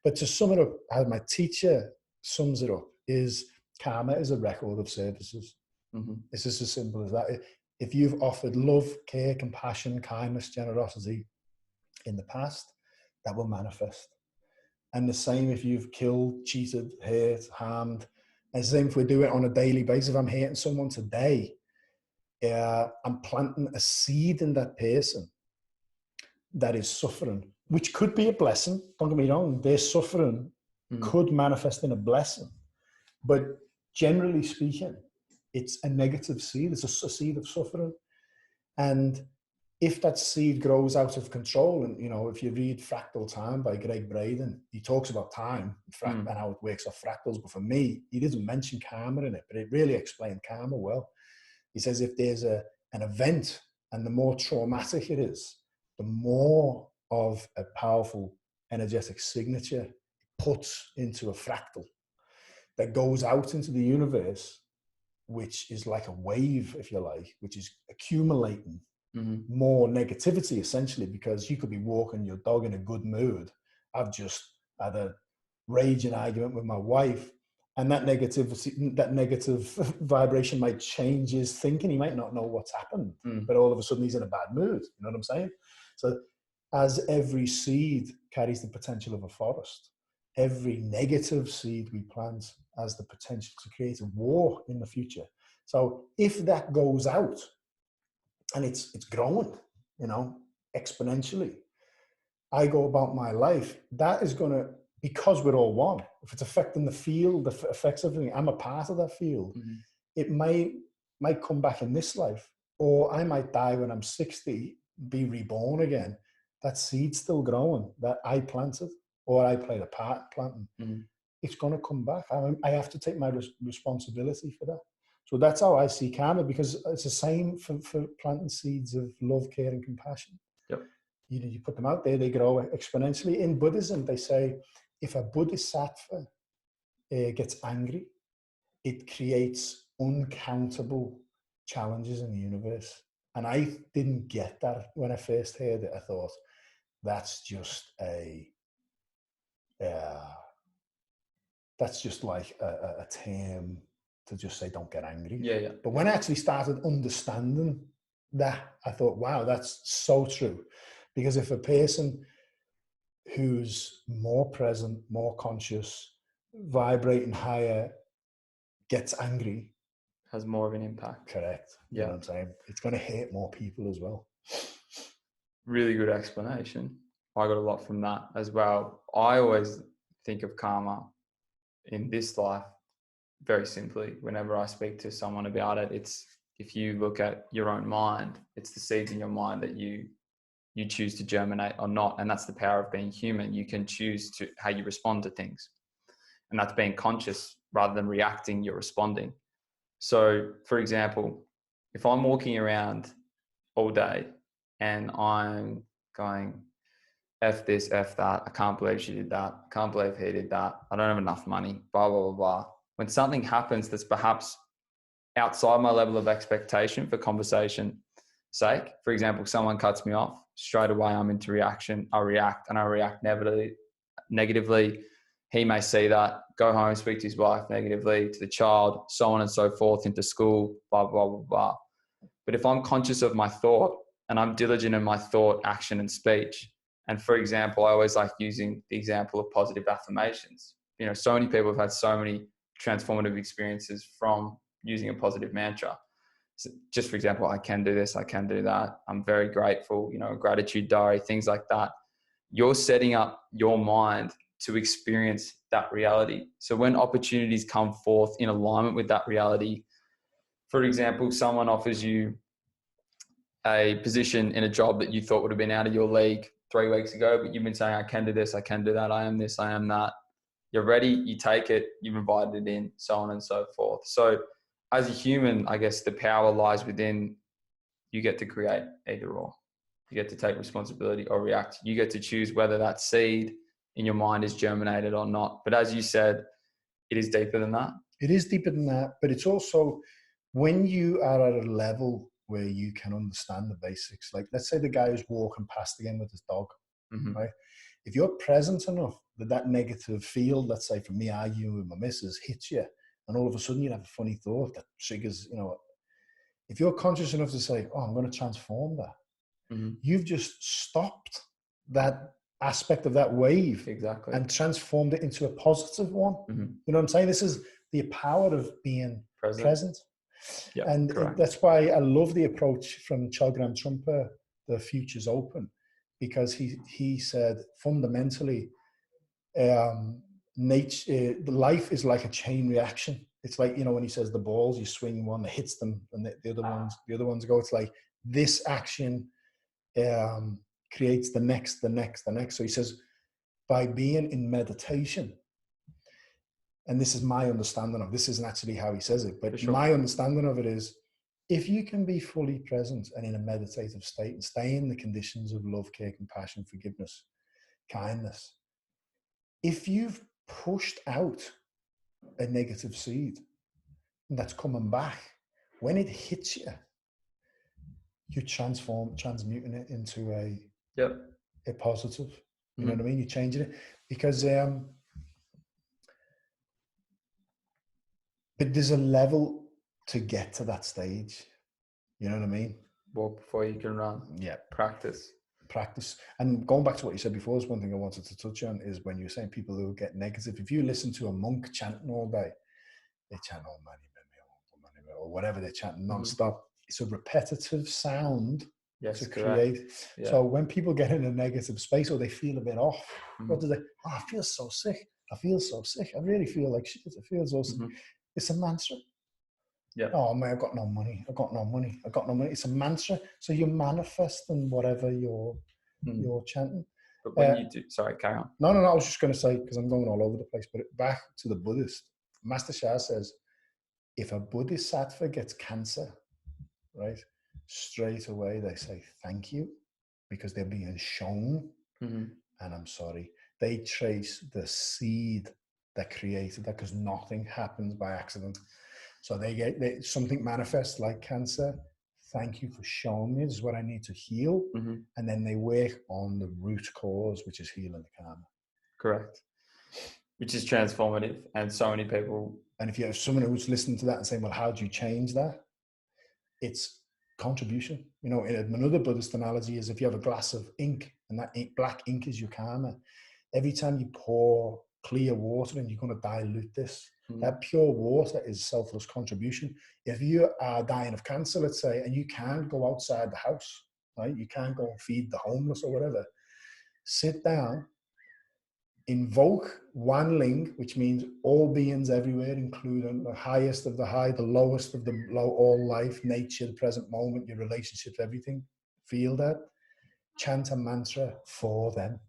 But to sum it up, how my teacher sums it up, is karma is a record of services. It's just as simple as that. If you've offered love, care, compassion, kindness, generosity in the past, that will manifest. And the same if you've killed, cheated, hurt, harmed. And the same if we do it on a daily basis. If I'm hating someone today, I'm planting a seed in that person that is suffering, which could be a blessing. Don't get me wrong. Their suffering could manifest in a blessing. But generally speaking, it's a negative seed. It's a seed of suffering. And if that seed grows out of control, and, you know, if you read Fractal Time by Greg Braden, he talks about time and how it works off fractals. But for me, he doesn't mention karma in it, but it really explained karma well. He says if there's an event, and the more traumatic it is, the more of a powerful energetic signature it puts into a fractal that goes out into the universe, which is like a wave, if you like, which is accumulating more negativity, essentially, because you could be walking your dog in a good mood. I've just had a raging argument with my wife, and that negative vibration might change his thinking. He might not know what's happened, but all of a sudden he's in a bad mood. You know what I'm saying? So as every seed carries the potential of a forest, every negative seed we plant has the potential to create a war in the future. So if that goes out and it's growing, you know, exponentially, I go about my life, that is going to, because we're all one, if it's affecting the field, it affects everything, I'm a part of that field. It might come back in this life, or I might die when I'm 60, be reborn again. That seed's still growing that I planted, or I played a part in planting. It's going to come back. I have to take my responsibility for that. So that's how I see karma, because it's the same for planting seeds of love, care, and compassion. Yep. You put them out there, they grow exponentially. In Buddhism, they say if a bodhisattva gets angry, it creates uncountable challenges in the universe. And I didn't get that when I first heard it. I thought, that's just like a term to just say, don't get angry. Yeah. But when I actually started understanding that, I thought, wow, that's so true. Because if a person who's more present, more conscious, vibrating higher, gets angry, has more of an impact. Correct. You know what I'm saying? It's going to hurt more people as well. Really good explanation. I got a lot from that as well. I always think of karma in this life very simply. Whenever I speak to someone about it, it's, if you look at your own mind, it's the seeds in your mind that you choose to germinate or not. And that's the power of being human. You can choose to how you respond to things. And that's being conscious rather than reacting, you're responding. So for example, if I'm walking around all day and I'm going, F this, F that, I can't believe she did that, I can't believe he did that, I don't have enough money, blah, blah, blah, blah. When something happens that's perhaps outside my level of expectation for conversation sake, for example, someone cuts me off, straight away I'm into reaction, I react negatively. He may see that, go home, speak to his wife negatively, to the child, so on and so forth, into school, blah, blah, blah, blah. But if I'm conscious of my thought and I'm diligent in my thought, action, and speech, and for example, I always like using the example of positive affirmations. You know, so many people have had so many transformative experiences from using a positive mantra. So just for example, I can do this, I can do that, I'm very grateful, you know, gratitude diary, things like that. You're setting up your mind to experience that reality. So when opportunities come forth in alignment with that reality, for example, someone offers you a position in a job that you thought would have been out of your league 3 weeks ago, but you've been saying, I can do this, I can do that, I am this, I am that. You're ready, you take it, you've invited it in, so on and so forth. So as a human, I guess the power lies within, you get to create either or. You get to take responsibility or react. You get to choose whether that seed in your mind is germinated or not. But as you said, it is deeper than that. It is deeper than that, but it's also when you are at a level where you can understand the basics. Like, let's say the guy who's walking past again with his dog, right? If you're present enough that negative field, let's say for me arguing with my missus, hits you, and all of a sudden you have a funny thought that triggers, you know, if you're conscious enough to say, oh, I'm going to transform that, you've just stopped that aspect of that wave and transformed it into a positive one. You know what I'm saying? This is the power of being present. Yep, and that's why I love the approach from Chogyam Trungpa, The Future's Open, because he said fundamentally, life is like a chain reaction. It's like, you know, when he says the balls, you swing one, it hits them, and the other ones go. It's like this action creates the next. So he says, by being in meditation, and this is my understanding of, this isn't actually how he says it, but my understanding of it is, if you can be fully present and in a meditative state and stay in the conditions of love, care, compassion, forgiveness, kindness, if you've pushed out a negative seed that's coming back, when it hits you, you transmuting it into a positive. You know what I mean? You're changing it because but there's a level to get to that stage. You know what I mean? Walk before you can run. Yeah. Practice. And going back to what you said before, is one thing I wanted to touch on is when you're saying people who get negative. If you listen to a monk chanting all day, they chant "Om Mani Padme Hum," or whatever they're chanting non-stop. It's a repetitive sound to create. Yeah. So when people get in a negative space or they feel a bit off, what do they? Oh, I feel so sick. I feel so sick. I really feel like shit. I feel so sick. It's a mantra. Yeah. Oh man, I've got no money. I've got no money. I've got no money. It's a mantra. So you're manifesting whatever you're chanting. But when you do, sorry, carry on. No. I was just going to say, because I'm going all over the place, but back to the Buddhist. Master Shah says, if a bodhisattva gets cancer, right, straight away they say thank you, because they're being shown, and I'm sorry. They trace the seed that created that, because nothing happens by accident. So they get something manifests like cancer. Thank you for showing me. This is what I need to heal. And then they work on the root cause, which is healing the karma. Correct. Which is transformative. And so many people. And if you have someone who's listening to that and saying, well, how do you change that? It's contribution. You know, another Buddhist analogy is if you have a glass of ink and that black ink is your karma. Every time you pour clear water and you're going to dilute this, that pure water is selfless contribution. If you are dying of cancer, let's say, and you can't go outside the house, right? You can't go and feed the homeless or whatever. Sit down, invoke Wan Ling, which means all beings everywhere, including the highest of the high, the lowest of the low, all life, nature, the present moment, your relationships, everything. Feel that. Chant a mantra for them.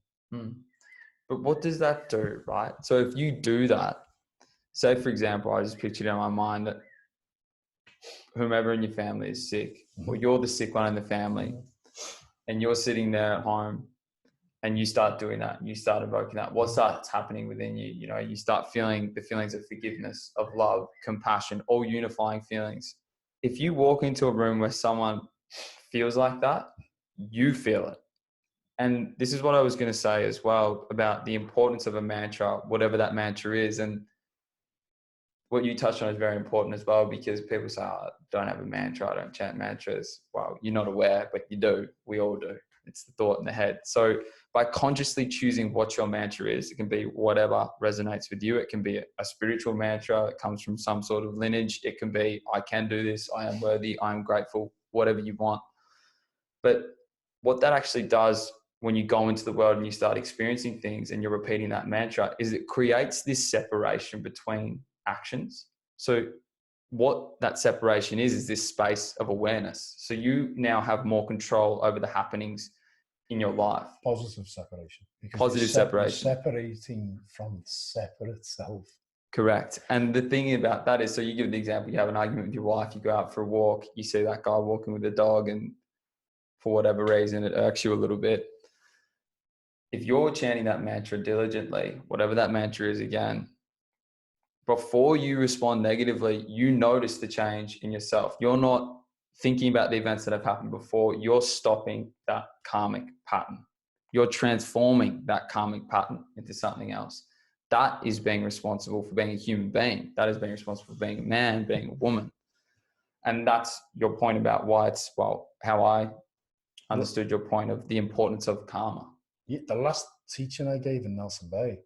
But what does that do, right? So if you do that, say, for example, I just pictured in my mind that whomever in your family is sick, or you're the sick one in the family, and you're sitting there at home and you start doing that, and you start invoking that, what starts happening within you? You know, you start feeling the feelings of forgiveness, of love, compassion, all unifying feelings. If you walk into a room where someone feels like that, you feel it. And this is what I was going to say as well about the importance of a mantra, whatever that mantra is. And what you touched on is very important as well, because people say, oh, I don't have a mantra, I don't chant mantras. Well, you're not aware, but you do. We all do. It's the thought in the head. So by consciously choosing what your mantra is, it can be whatever resonates with you. It can be a spiritual mantra. It comes from some sort of lineage. It can be, I can do this. I am worthy. I am grateful, whatever you want. But what that actually does when you go into the world and you start experiencing things and you're repeating that mantra is it creates this separation between actions. So what that separation is this space of awareness. So you now have more control over the happenings in your life. Positive separation. Positive separation. You're separating from separate self. Correct. And the thing about that is, so you give the example, you have an argument with your wife, you go out for a walk, you see that guy walking with a dog, and for whatever reason, it irks you a little bit. If you're chanting that mantra diligently, whatever that mantra is again, before you respond negatively, you notice the change in yourself. You're not thinking about the events that have happened before. You're stopping that karmic pattern. You're transforming that karmic pattern into something else. That is being responsible for being a human being. That is being responsible for being a man, being a woman. And that's your point about why it's, well, how I understood your point of the importance of karma. Yeah, the last teaching I gave in Nelson Bay,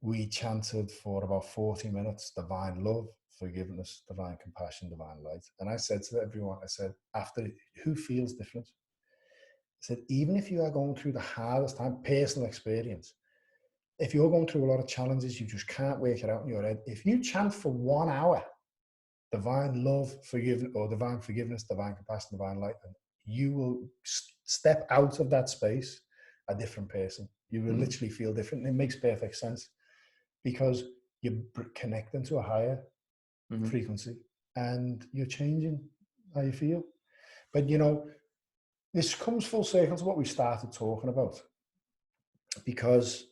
we chanted for about 40 minutes, divine love, forgiveness, divine compassion, divine light. And I said to everyone, I said, after, who feels different? I said, even if you are going through the hardest time, personal experience, if you're going through a lot of challenges, you just can't work it out in your head. If you chant for 1 hour, divine love, forgiveness, or divine forgiveness, divine compassion, divine light, you will step out of that space a different person. You will literally feel different. It makes perfect sense because you're connecting to a higher frequency and you're changing how you feel. But you know, this comes full circle to what we started talking about, because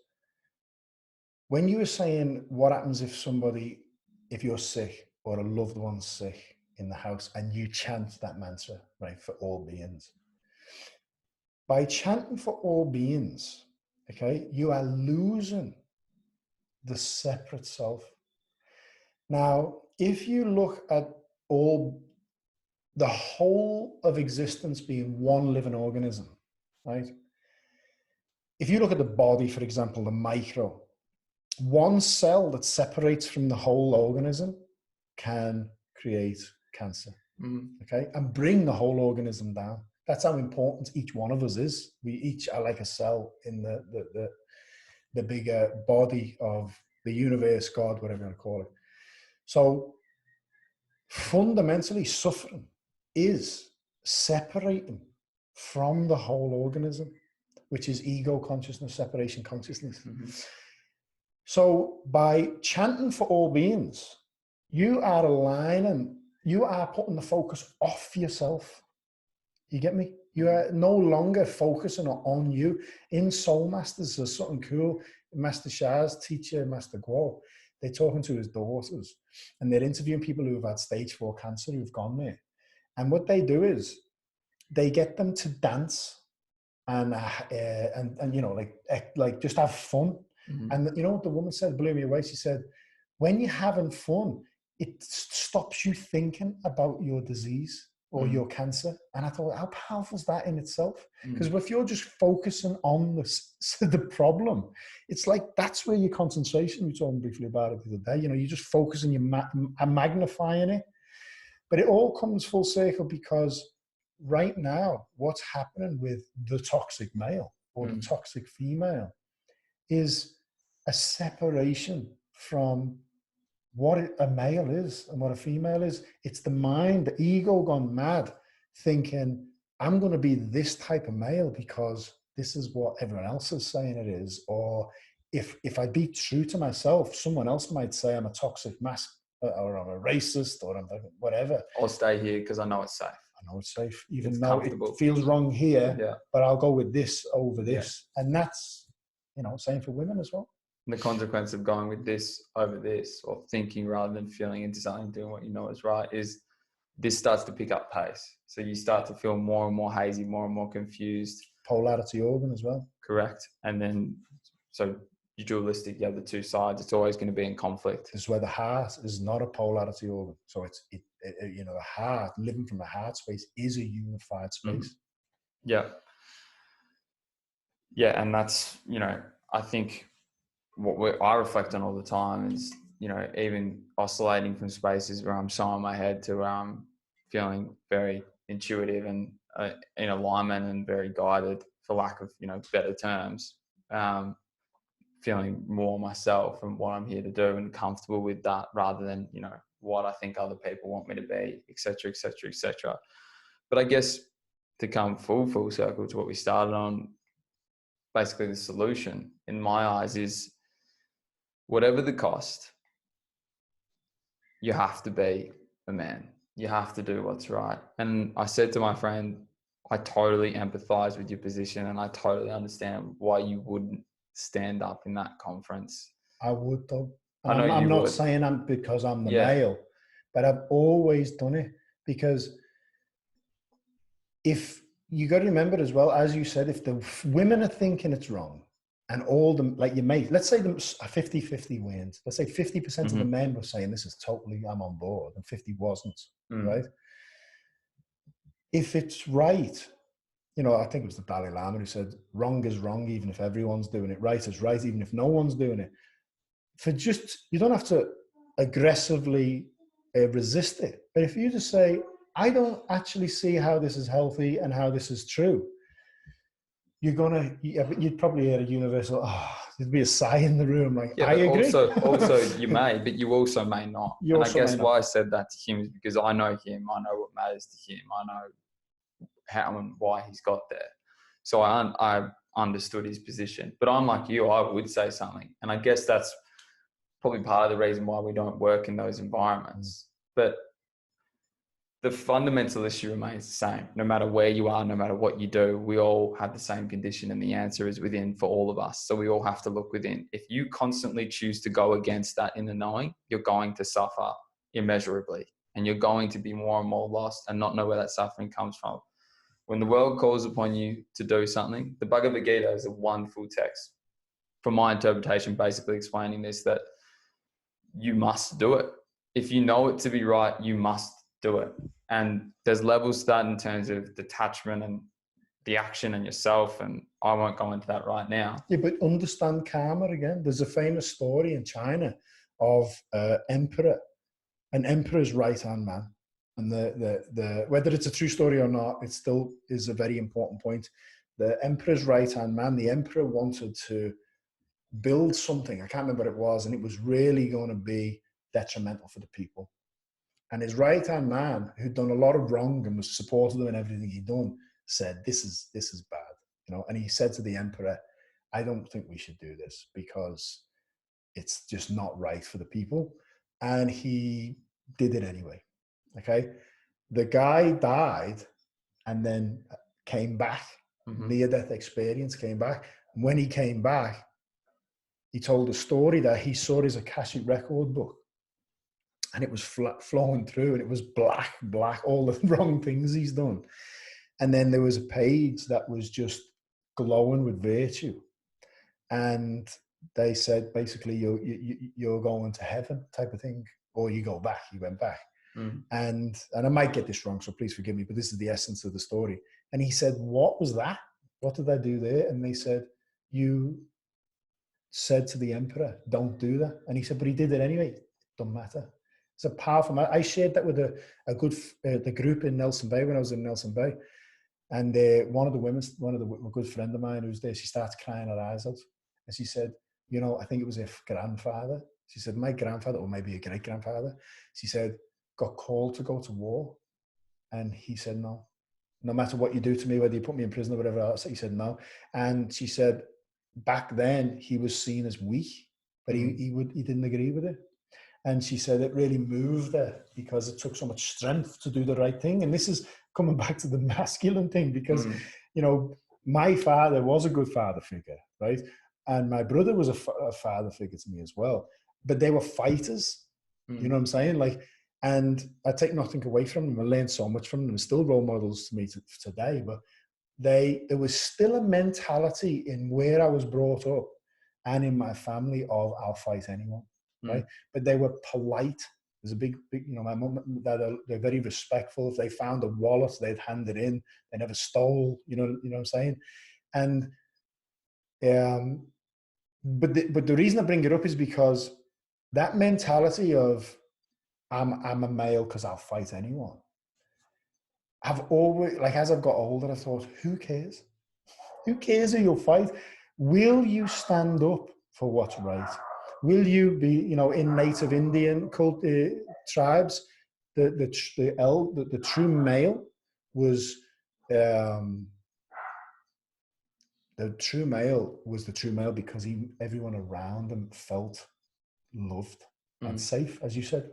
when you were saying what happens if you're sick or a loved one's sick in the house and you chant that mantra, right, for all beings. By chanting for all beings, okay, you are losing the separate self. Now, if you look at the whole of existence being one living organism, right? If you look at the body, for example, the micro, one cell that separates from the whole organism can create cancer, okay, and bring the whole organism down. That's how important each one of us is. We each are like a cell in the bigger body of the universe, God, whatever you want to call it. So fundamentally, suffering is separating from the whole organism, which is ego consciousness, separation consciousness. Mm-hmm. So by chanting for all beings, you are aligning, you are putting the focus off yourself. You get me? You are no longer focusing on you. In Soul Masters, there's something cool. Master Shah's teacher, Master Guo, they're talking to his daughters and they're interviewing people who have had stage 4 cancer who've gone there. And what they do is they get them to dance and you know, like just have fun. Mm-hmm. And you know what the woman said, blew me away. She said, when you're having fun, it stops you thinking about your disease or your cancer. And I thought, how powerful is that in itself? Because if you're just focusing on the problem, it's like, that's where your concentration, we talked briefly about it the other day, you know, you're just focusing, you're magnifying it. But it all comes full circle because right now, what's happening with the toxic male or the toxic female is a separation from what a male is and what a female is. It's the mind, the ego gone mad, thinking, I'm going to be this type of male because this is what everyone else is saying it is. Or if I be true to myself, someone else might say I'm a toxic or I'm a racist or I'm whatever. I'll stay here because I know it's safe. I know it's safe, even though it feels wrong here, but I'll go with this over this. Yeah. And that's, you know, same for women as well. The consequence of going with this over this, or thinking rather than feeling and deciding, doing what you know is right, is this starts to pick up pace. So you start to feel more and more hazy, more and more confused. Polarity organ as well. Correct. And then, so you're dualistic, you have the two sides. It's always going to be in conflict. This is where the heart is not a polarity organ. So it's you know, the heart, living from the heart space is a unified space. Mm-hmm. Yeah. Yeah. And that's, you know, I think what I reflect on all the time is, you know, even oscillating from spaces where I'm so in my head to feeling very intuitive and in alignment and very guided, for lack of, you know, better terms, feeling more myself and what I'm here to do and comfortable with that rather than, you know, what I think other people want me to be, et cetera, et cetera, et cetera. But I guess to come full circle to what we started on, basically the solution in my eyes is, whatever the cost, you have to be a man. You have to do what's right. And I said to my friend, I totally empathize with your position and I totally understand why you wouldn't stand up in that conference. I would though. I'm not saying I'm because I'm the male, but I've always done it because if you got to remember as well, as you said, if the women are thinking it's wrong, and all them, like your mate, let's say them 50-50 wins. Let's say 50% of the men were saying this is totally, I'm on board, and 50 wasn't, right? If it's right, you know, I think it was the Dalai Lama who said, wrong is wrong, even if everyone's doing it. Right is right, even if no one's doing it. You don't have to aggressively resist it. But if you just say, I don't actually see how this is healthy and how this is true, you'd probably hear a universal, there'd be a sigh in the room. Like, I agree. Also you may, but you also may not. And I guess why I said that to him is because I know him. I know what matters to him. I know how and why he's got there. So I understood his position. But I'm like you, I would say something. And I guess that's probably part of the reason why we don't work in those environments. But the fundamental issue remains the same. No matter where you are, no matter what you do, we all have the same condition and the answer is within for all of us. So we all have to look within. If you constantly choose to go against that inner knowing, you're going to suffer immeasurably and you're going to be more and more lost and not know where that suffering comes from. When the world calls upon you to do something, the Bhagavad Gita is a wonderful text. From my interpretation, basically explaining this, that you must do it. If you know it to be right, you must do it. And there's levels to that in terms of detachment and the action and yourself. And I won't go into that right now. Yeah, but understand karma again. There's a famous story in China of an emperor's right-hand man. And the whether it's a true story or not, it still is a very important point. The emperor's right-hand man, the emperor wanted to build something, I can't remember what it was, and it was really going to be detrimental for the people. And his right-hand man, who'd done a lot of wrong and was supportive of him in everything he'd done, said, this is bad, you know. And he said to the emperor, I don't think we should do this because it's just not right for the people. And he did it anyway. Okay. The guy died and then came back, near-death experience, came back. And when he came back, he told a story that he saw his Akashic record book, and it was flowing through, and it was black, all the wrong things he's done. And then there was a page that was just glowing with virtue. And they said, basically, you're going to heaven type of thing, or you go back, you went back. And I might get this wrong, so please forgive me, but this is the essence of the story. And he said, what was that? What did I do there? And they said, you said to the emperor, don't do that. And he said, but he did it anyway. It don't matter. It's a powerful, I shared that with the group in Nelson Bay when I was in Nelson Bay. And one of a good friend of mine who's there, she starts crying her eyes out. And she said, you know, I think it was her grandfather. She said, my grandfather, or maybe a great grandfather, she said, got called to go to war. And he said, no matter what you do to me, whether you put me in prison or whatever else, he said, no. And she said, back then he was seen as weak, but he didn't agree with it. And she said it really moved her because it took so much strength to do the right thing. And this is coming back to the masculine thing, because, you know, my father was a good father figure, right? And my brother was a father figure to me as well. But they were fighters, you know what I'm saying? Like, and I take nothing away from them. I learned so much from them, still role models to me today. But there was still a mentality in where I was brought up and in my family of I'll fight anyone. Right, but they were polite. There's a big, you know, my mum, they're very respectful. If they found a wallet, they'd hand it in. They never stole. You know what I'm saying? And but the reason I bring it up is because that mentality of I'm a male because I'll fight anyone. I've always, like, as I've got older, I thought, who cares? Who cares who you'll fight? Will you stand up for what's right? Will you be, you know, in native Indian tribes, the true male was, the true male was the true male because everyone around him felt loved and safe, as you said.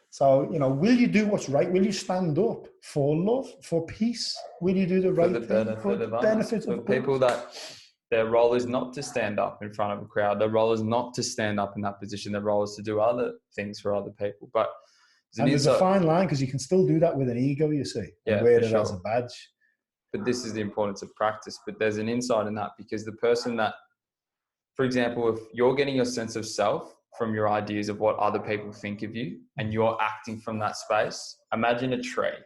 So, you know, will you do what's right? Will you stand up for love, for peace? Will you do the right thing for the benefit of people that their role is not to stand up in front of a crowd. Their role is not to stand up in that position. Their role is to do other things for other people. But there's a fine line, because you can still do that with an ego, you see, and wear it as a badge. But this is the importance of practice. But there's an insight in that, because the person that, for example, if you're getting your sense of self from your ideas of what other people think of you and you're acting from that space, imagine a tree.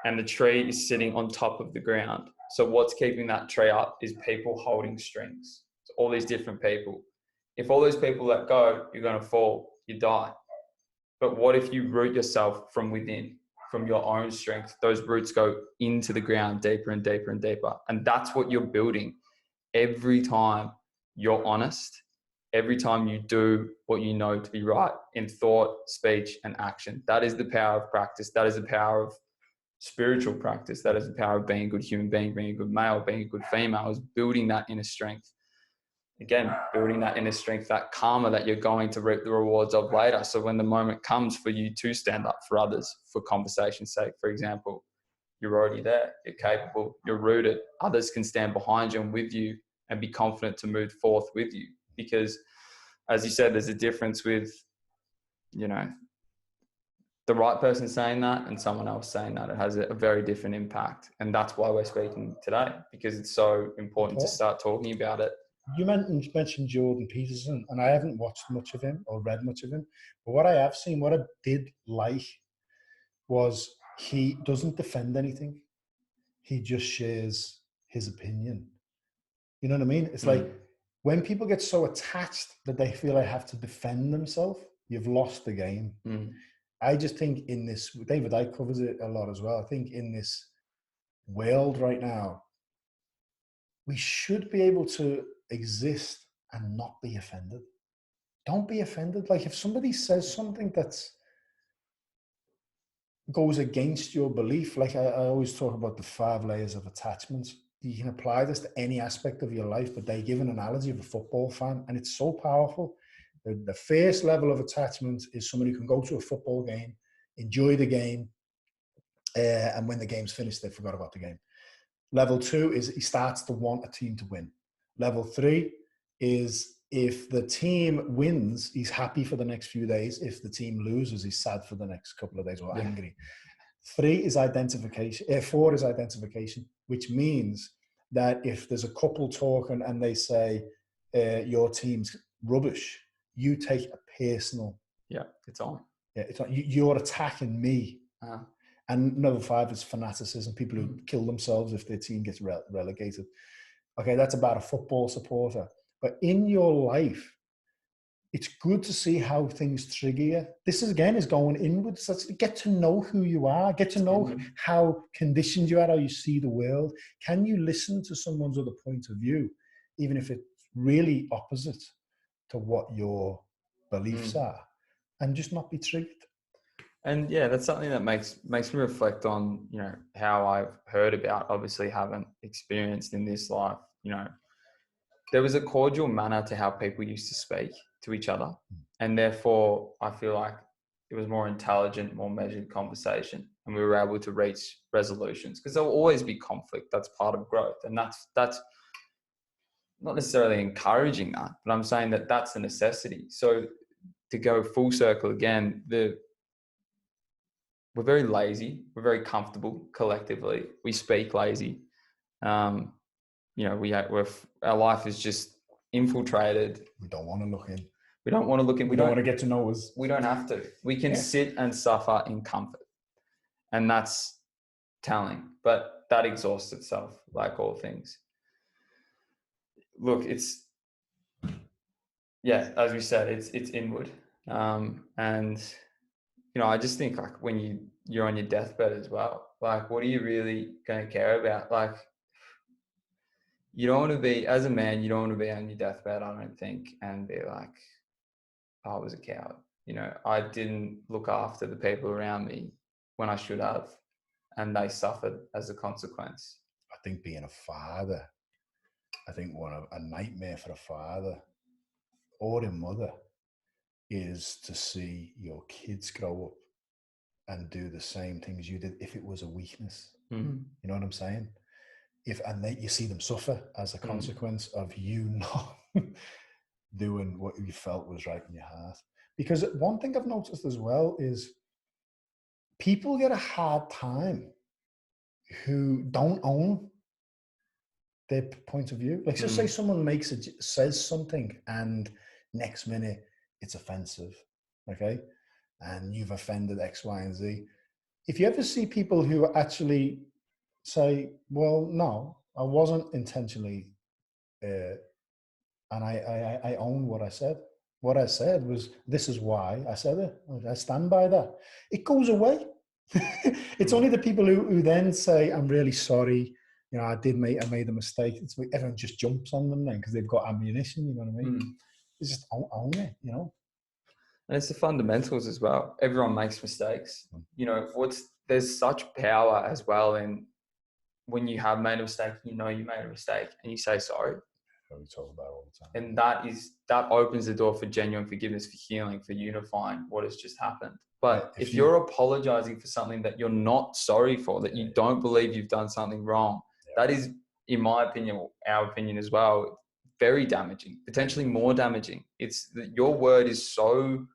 And the tree is sitting on top of the ground. So what's keeping that tree up is people holding strings. So all these different people. If all those people let go, you're going to fall, you die. But what if you root yourself from within, from your own strength? Those roots go into the ground deeper and deeper and deeper. And that's what you're building every time you're honest, every time you do what you know to be right in thought, speech, and action. That is the power of practice. That is the power of spiritual practice. That is the power of being a good human being, being a good male, being a good female, is building that inner strength. Again, building that inner strength, that karma that you're going to reap the rewards of later. So when the moment comes for you to stand up for others, for conversation's sake, for example, you're already there, you're capable, you're rooted. Others can stand behind you and with you and be confident to move forth with you. Because as you said, there's a difference with, you know, the right person saying that and someone else saying that. It has a very different impact. And that's why we're speaking today, because it's so important to start talking about it. You mentioned Jordan Peterson, and I haven't watched much of him or read much of him. But what I have seen, what I did like, was he doesn't defend anything. He just shares his opinion. You know what I mean? It's like when people get so attached that they feel they have to defend themselves, you've lost the game. I just think in this, David, I covers it a lot as well. I think in this world right now, we should be able to exist and not be offended. Don't be offended. Like if somebody says something that's goes against your belief, like I always talk about the 5 layers of attachments. You can apply this to any aspect of your life, but they give an analogy of a football fan, and it's so powerful. The first level of attachment is someone who can go to a football game, enjoy the game, and when the game's finished, they forgot about the game. Level 2 is he starts to want a team to win. Level 3 is if the team wins, he's happy for the next few days. If the team loses, he's sad for the next couple of days or angry. 3 is identification. 4 is identification, which means that if there's a couple talking and they say your team's rubbish, you take a personal. Yeah, it's on. Yeah, it's on. You're attacking me. And number 5 is fanaticism. People who kill themselves if their team gets relegated. Okay, that's about a football supporter. But in your life, it's good to see how things trigger you. This is going inwards. That's get to know who you are. Get to know how conditioned you are, how you see the world. Can you listen to someone's other point of view, even if it's really opposite to what your beliefs are, and just not be triggered? And yeah, that's something that makes me reflect on, you know, how I've heard about, obviously haven't experienced in this life, you know, there was a cordial manner to how people used to speak to each other. And therefore I feel like it was more intelligent, more measured conversation, and we were able to reach resolutions, because there'll always be conflict. That's part of growth. And that's not necessarily encouraging that, but I'm saying that that's a necessity. So to go full circle again, we're very lazy. We're very comfortable collectively. We speak lazy. You know, our life is just infiltrated. We don't want to look in. We don't want to look in. We don't want to get to know us. We don't have to. We can sit and suffer in comfort. And that's telling. But that exhausts itself, like all things. Look, as we said, it's inward. And, you know, I just think like when you're on your deathbed as well, like, what are you really going to care about? Like, you don't want to be, as a man, you don't want to be on your deathbed, I don't think, and be like, oh, I was a coward. You know, I didn't look after the people around me when I should have, and they suffered as a consequence. I think being a father, a nightmare for a father or a mother is to see your kids grow up and do the same things you did if it was a weakness. You know what I'm saying? You see them suffer as a consequence of you not doing what you felt was right in your heart. Because one thing I've noticed as well is people get a hard time who don't own their point of view. Like, just say someone says something and next minute it's offensive, okay? And you've offended X, Y, and Z. If you ever see people who actually say, well, no, I wasn't intentionally, and I own what I said. What I said was, this is why I said it. I stand by that. It goes away. It's only the people who then say, I'm really sorry. You know, I made a mistake. It's like everyone just jumps on them then because they've got ammunition. You know what I mean? It's just own it, you know? And it's the fundamentals as well. Everyone makes mistakes. You know, there's such power as well in when you have made a mistake, you know you made a mistake, and you say sorry. We talk about it all the time. And that opens the door for genuine forgiveness, for healing, for unifying what has just happened. But if you're apologizing for something that you're not sorry for, that you don't believe you've done something wrong, that is, in my opinion, our opinion as well, very damaging, potentially more damaging. It's that your word is so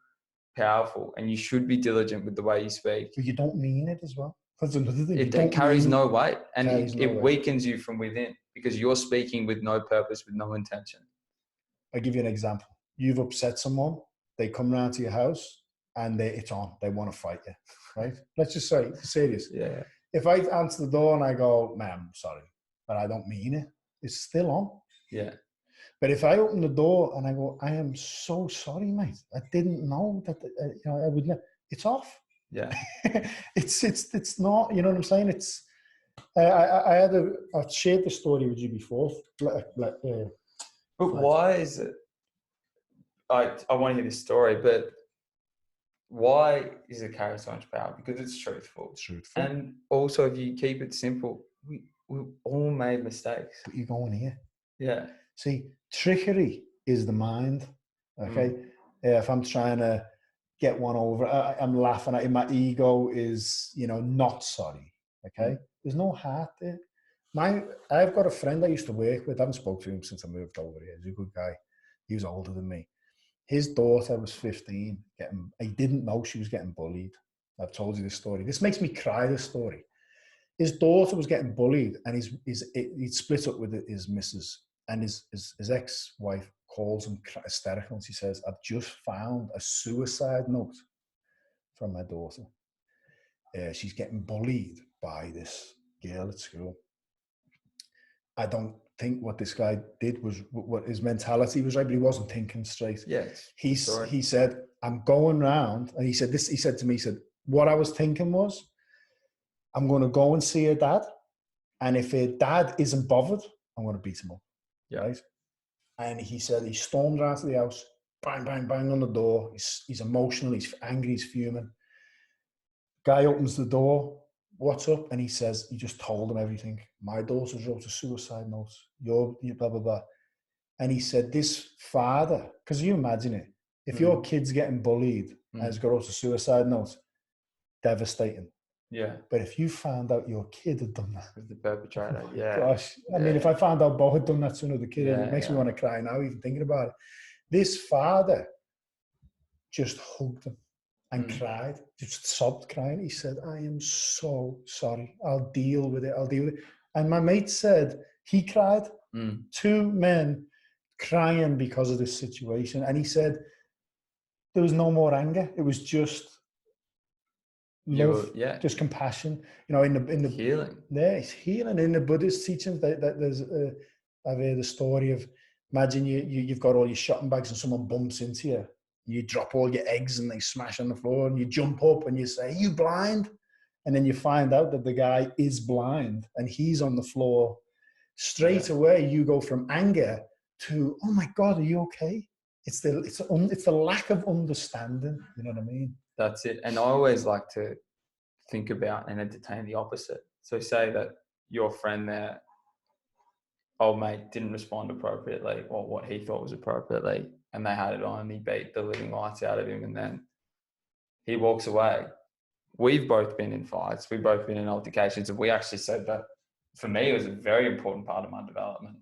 powerful, and you should be diligent with the way you speak. But you don't mean it as well. That's another thing. It carries no weight, and it weakens you from within because you're speaking with no purpose, with no intention. I'll give you an example. You've upset someone. They come round to your house and it's on. They want to fight you, right? Let's just say, serious. Yeah. If I answer the door and I go, ma'am, sorry, but I don't mean it, it's still on. Yeah. But if I open the door and I go, I am so sorry, mate. I didn't know that, I would never. It's off. Yeah. It's not, you know what I'm saying? It's, I've shared this story with you before. But why is it, I want to hear this story, but why is it carry so much power? Because it's truthful. It's truthful. And also, if you keep it simple, we all made mistakes. But you're going here. Yeah. See, trickery is the mind. Okay. If I'm trying to get one over, I'm laughing at it. My ego is, not sorry. Okay. There's no heart there. I've got a friend I used to work with. I haven't spoken to him since I moved over here. He's a good guy. He was older than me. His daughter was 15. He didn't know she was getting bullied. I've told you this story. This makes me cry, this story. His daughter was getting bullied, and he'd split up with his missus. And his ex-wife calls him hysterical, and she says, "I've just found a suicide note from my daughter. She's getting bullied by this girl at school." I don't think what this guy did was what his mentality was right, but he wasn't thinking straight. Yes. He said, "I'm going round," and he said, "What I was thinking was, I'm going to go and see her dad, and if her dad isn't bothered, I'm going to beat him up." Yeah. Right? And he said he stormed out to the house, bang, bang, bang on the door. He's emotional, he's angry, he's fuming. Guy opens the door. "What's up?" And he says, he just told him everything. "My daughter wrote a suicide note. You're blah, blah, blah." And he said, this father, because you imagine it, if your kid's getting bullied and has got a suicide note, devastating. Yeah. But if you found out your kid had done that, with the perpetrator, yeah. Gosh, I mean, if I found out Bo had done that to another kid, it makes me want to cry now, even thinking about it. This father just hugged him and cried, just sobbed crying. He said, "I am so sorry. I'll deal with it. And my mate said he cried. 2 men crying because of this situation. And he said there was no more anger. It was just love, just compassion. In the healing. Yeah, it's healing. In the Buddhist teachings, that there's I've heard the story of, imagine you've got all your shopping bags and someone bumps into you. You drop all your eggs and they smash on the floor, and you jump up and you say, "Are you blind?" And then you find out that the guy is blind and he's on the floor. Straight away, you go from anger to, "Oh my God, are you okay?" It's the lack of understanding. You know what I mean? That's it. And I always like to think about and entertain the opposite. So say that your friend there, old mate, didn't respond appropriately, or what he thought was appropriately, and they had it on, and he beat the living lights out of him, and then he walks away. We've both been in fights. We've both been in altercations, and we actually said that, for me, it was a very important part of my development.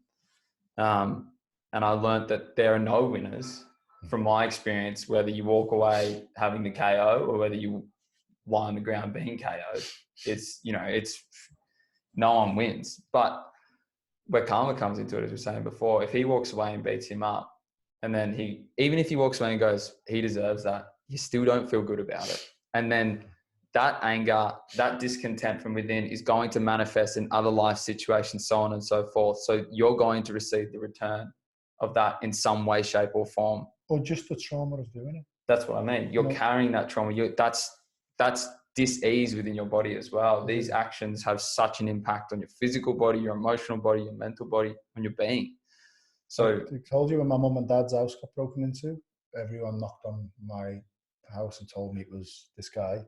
And I learned that there are no winners from my experience, whether you walk away having the KO or whether you lie on the ground being KO'd. It's no one wins. But where karma comes into it, as we were saying before, if he walks away and beats him up, and then even if he walks away and goes, he deserves that, you still don't feel good about it. And then that anger, that discontent from within is going to manifest in other life situations, so on and so forth. So you're going to receive the return of that in some way, shape or form. Or just the trauma of doing it. That's what I mean. You're carrying that trauma. That's dis-ease within your body as well. These actions have such an impact on your physical body, your emotional body, your mental body, on your being. So I told you when my mum and dad's house got broken into, everyone knocked on my house and told me it was this guy.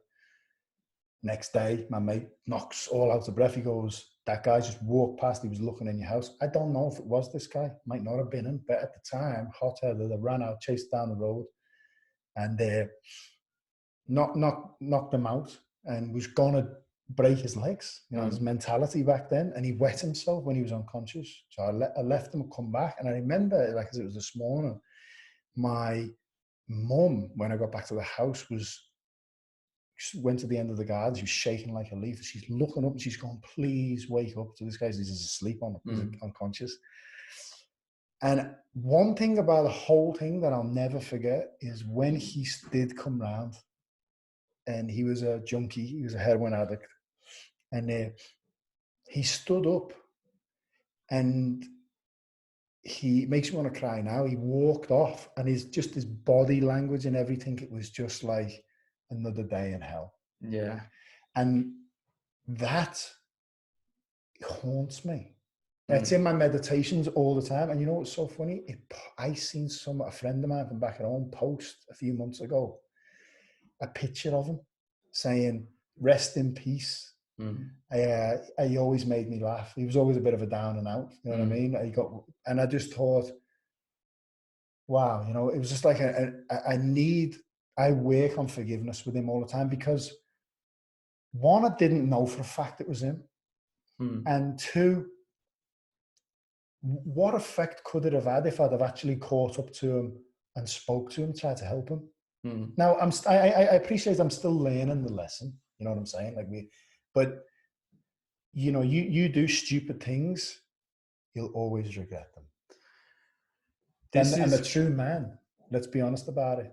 Next day, my mate knocks all out of breath. He goes, "That guy just walked past. He was looking in your house." I don't know if it was this guy. Might not have been him. But at the time, hot-headed, I ran out, chased down the road, and knocked him out, and was going to break his legs. His mentality back then. And he wet himself when he was unconscious. So I left him come back. And I remember, like as it was this morning, my mum, when I got back to the house, went to the end of the garden. She was shaking like a leaf. She's looking up and she's going, "Please wake up." So this guy's just asleep he's unconscious. And one thing about the whole thing that I'll never forget is when he did come round, and he was a junkie. He was a heroin addict. And he stood up, and he makes me want to cry now. He walked off, and his body language and everything, it was just like another day in hell. Yeah. And that haunts me. It's in my meditations all the time. And you know what's so funny? I seen a friend of mine from back at home post a few months ago a picture of him saying, "Rest in peace." He always made me laugh. He was always a bit of a down and out. You know what I mean? And I just thought, wow, you know, it was just like I work on forgiveness with him all the time, because one, I didn't know for a fact it was him. And two, what effect could it have had if I'd have actually caught up to him and spoke to him, tried to help him? Now, I appreciate I'm still learning the lesson. You know what I'm saying? But you know, you do stupid things, you'll always regret them. And the true man, let's be honest about it,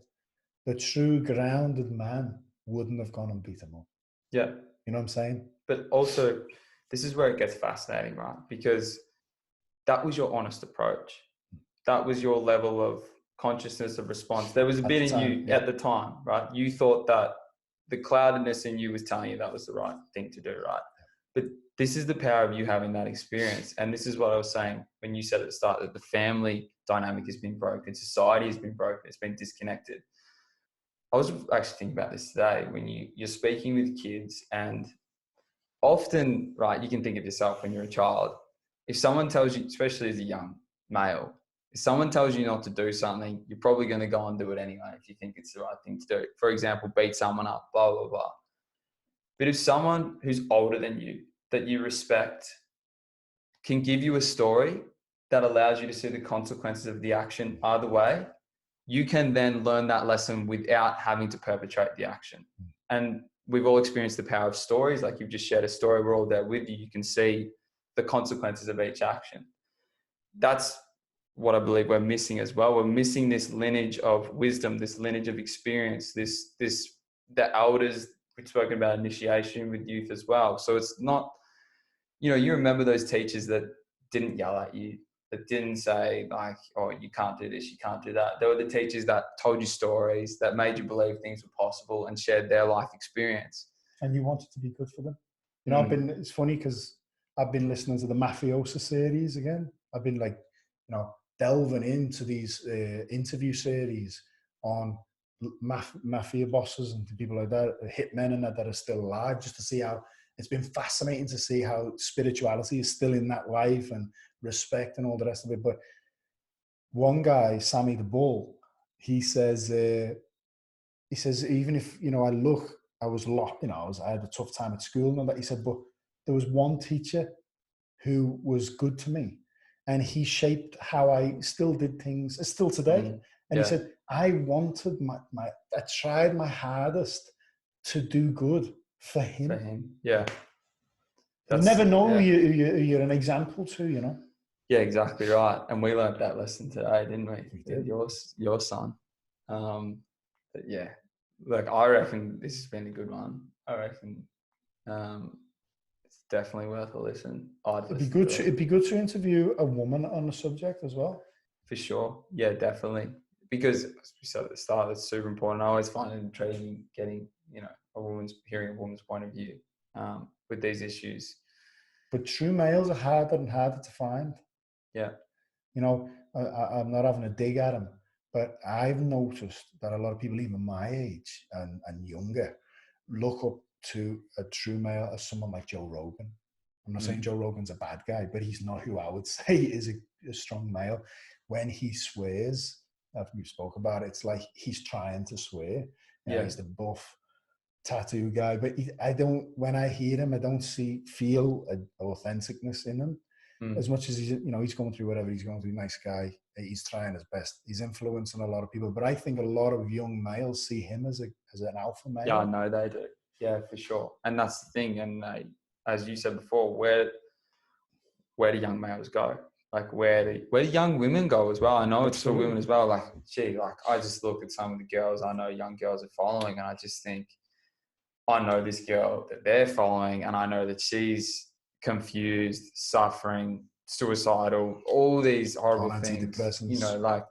the true grounded man wouldn't have gone and beat him up. Yeah. You know what I'm saying? But also, this is where it gets fascinating, right? Because that was your honest approach. That was your level of consciousness of response. There was a bit in you at the time, right? You thought that the cloudedness in you was telling you that was the right thing to do, right? But this is the power of you having that experience. And this is what I was saying when you said at the start, that the family dynamic has been broken, society has been broken, it's been disconnected. I was actually thinking about this today when you're speaking with kids, and often, right, you can think of yourself when you're a child. If someone tells you, especially as a young male, if someone tells you not to do something, you're probably going to go and do it anyway if you think it's the right thing to do. For example, beat someone up, blah, blah, blah. But if someone who's older than you, that you respect, can give you a story that allows you to see the consequences of the action either way, you can then learn that lesson without having to perpetrate the action. And we've all experienced the power of stories. Like you've just shared a story, we're all there with you. You can see the consequences of each action. That's what I believe we're missing as well. We're missing this lineage of wisdom, this lineage of experience, the elders. We've spoken about initiation with youth as well. So it's not, you know, you remember those teachers that didn't yell at you, that didn't say like, oh, you can't do this, you can't do that. They were the teachers that told you stories, that made you believe things were possible and shared their life experience. And you wanted to be good for them. You know, it's funny because I've been listening to the Mafiosa series again. I've been like, you know, delving into these interview series on mafia bosses and people like that, hitmen and that are still alive, just to see how it's been fascinating to see how spirituality is still in that life and respect and all the rest of it. But one guy, Sammy the Bull, he says, even if, you know, I was locked, you know, I had a tough time at school and all that. He said, but there was one teacher who was good to me, and he shaped how I still did things, still today. And he said, I wanted I tried my hardest to do good for him. Yeah. You never know who you're an example to, you know? Yeah, exactly right. And we learned that lesson today, didn't we? We did. Your son. But yeah, look, I reckon this has been a good one. I reckon it's definitely worth a listen. It'd be good to interview a woman on the subject as well. For sure. Yeah, definitely. Because as we said at the start, it's super important. I always find it intriguing getting, you know, hearing a woman's point of view with these issues. But true males are harder and harder to find. Yeah. You know, I'm not having a dig at them, but I've noticed that a lot of people, even my age and younger, look up to a true male as someone like Joe Rogan. I'm not saying Joe Rogan's a bad guy, but he's not who I would say is a strong male. When he swears, after we've spoke about it, it's like he's trying to swear. You know, he's the buff tattoo guy, but when I hear him, I don't feel an authenticness in him. As much as he's going through whatever he's going through, nice guy, he's trying his best, he's influencing a lot of people, but I think a lot of young males see him as an alpha male. Yeah, I know they do. Yeah, for sure. And that's the thing. And as you said before, where do young males go? Like where do young women go as well? I know it's for women as well. Like, I just look at some of the girls I know young girls are following, and I just think, I know this girl that they're following, and I know that she's confused, suffering, suicidal, all these horrible things, you know, like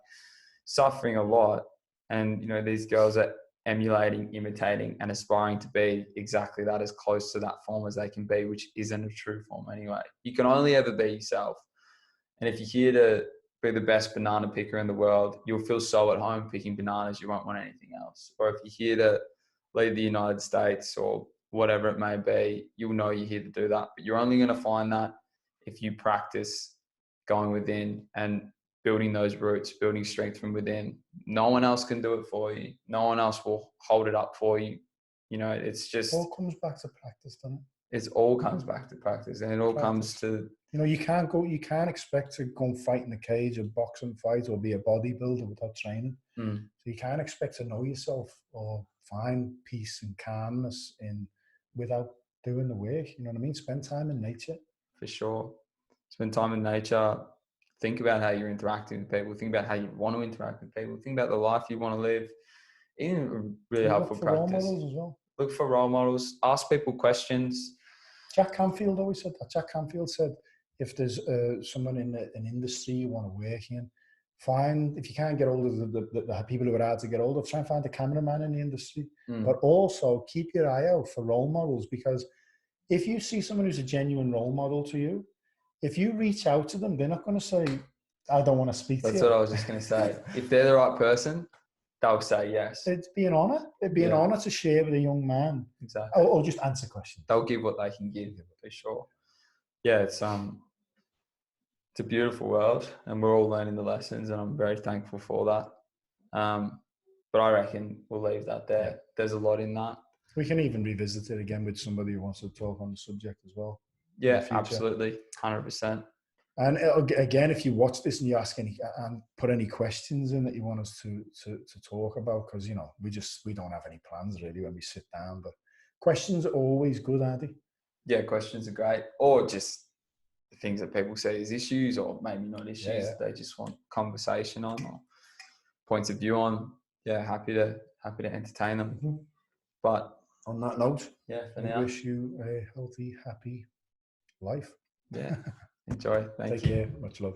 suffering a lot. And, you know, these girls are emulating, imitating, and aspiring to be exactly that, as close to that form as they can be, which isn't a true form anyway. You can only ever be yourself. And if you're here to be the best banana picker in the world, you'll feel so at home picking bananas, you won't want anything else. Or if you're here to lead the United States or whatever it may be, you'll know you're here to do that. But you're only going to find that if you practice going within and building those roots, building strength from within. No one else can do it for you. No one else will hold it up for you. You know, it's just... It all comes back to practice, doesn't it? It all comes back to practice, and it all comes to... You know, you can't expect to go and fight in a cage, a boxing fight, or be a bodybuilder without training. So you can't expect to know yourself or find peace and calmness without doing the work. You know what I mean? Spend time in nature. For sure. Spend time in nature. Think about how you're interacting with people. Think about how you want to interact with people. Think about the life you want to live. In really helpful practice. Look for role models as well. Look for role models. Ask people questions. Jack Canfield always said that. Jack Canfield said, if there's someone in an industry you want to work in, if you can't get hold of the people who are hard to get hold of, try and find a cameraman in the industry. But also keep your eye out for role models, because if you see someone who's a genuine role model to you, if you reach out to them, they're not going to say, I don't want to speak to you. That's what I was just going to say. If they're the right person, they'll say yes. It'd be an honour. It'd be an honour to share with a young man. Exactly. Or just answer questions. They'll give what they can give, for sure. Yeah, it's a beautiful world, and we're all learning the lessons, and I'm very thankful for that. But I reckon we'll leave that there. Yeah. There's a lot in that. We can even revisit it again with somebody who wants to talk on the subject as well. Yeah, absolutely. 100%. And again, if you watch this and you ask put any questions in that you want us to talk about, because, you know, we don't have any plans really when we sit down, but questions are always good, aren't they? Yeah, questions are great. Or just the things that people see as issues, or maybe not issues, they just want conversation on, or points of view on. Yeah, happy to entertain them. But on that note, for now, wish you a healthy, happy life. Yeah. Enjoy. Thank you. Take care. Much love.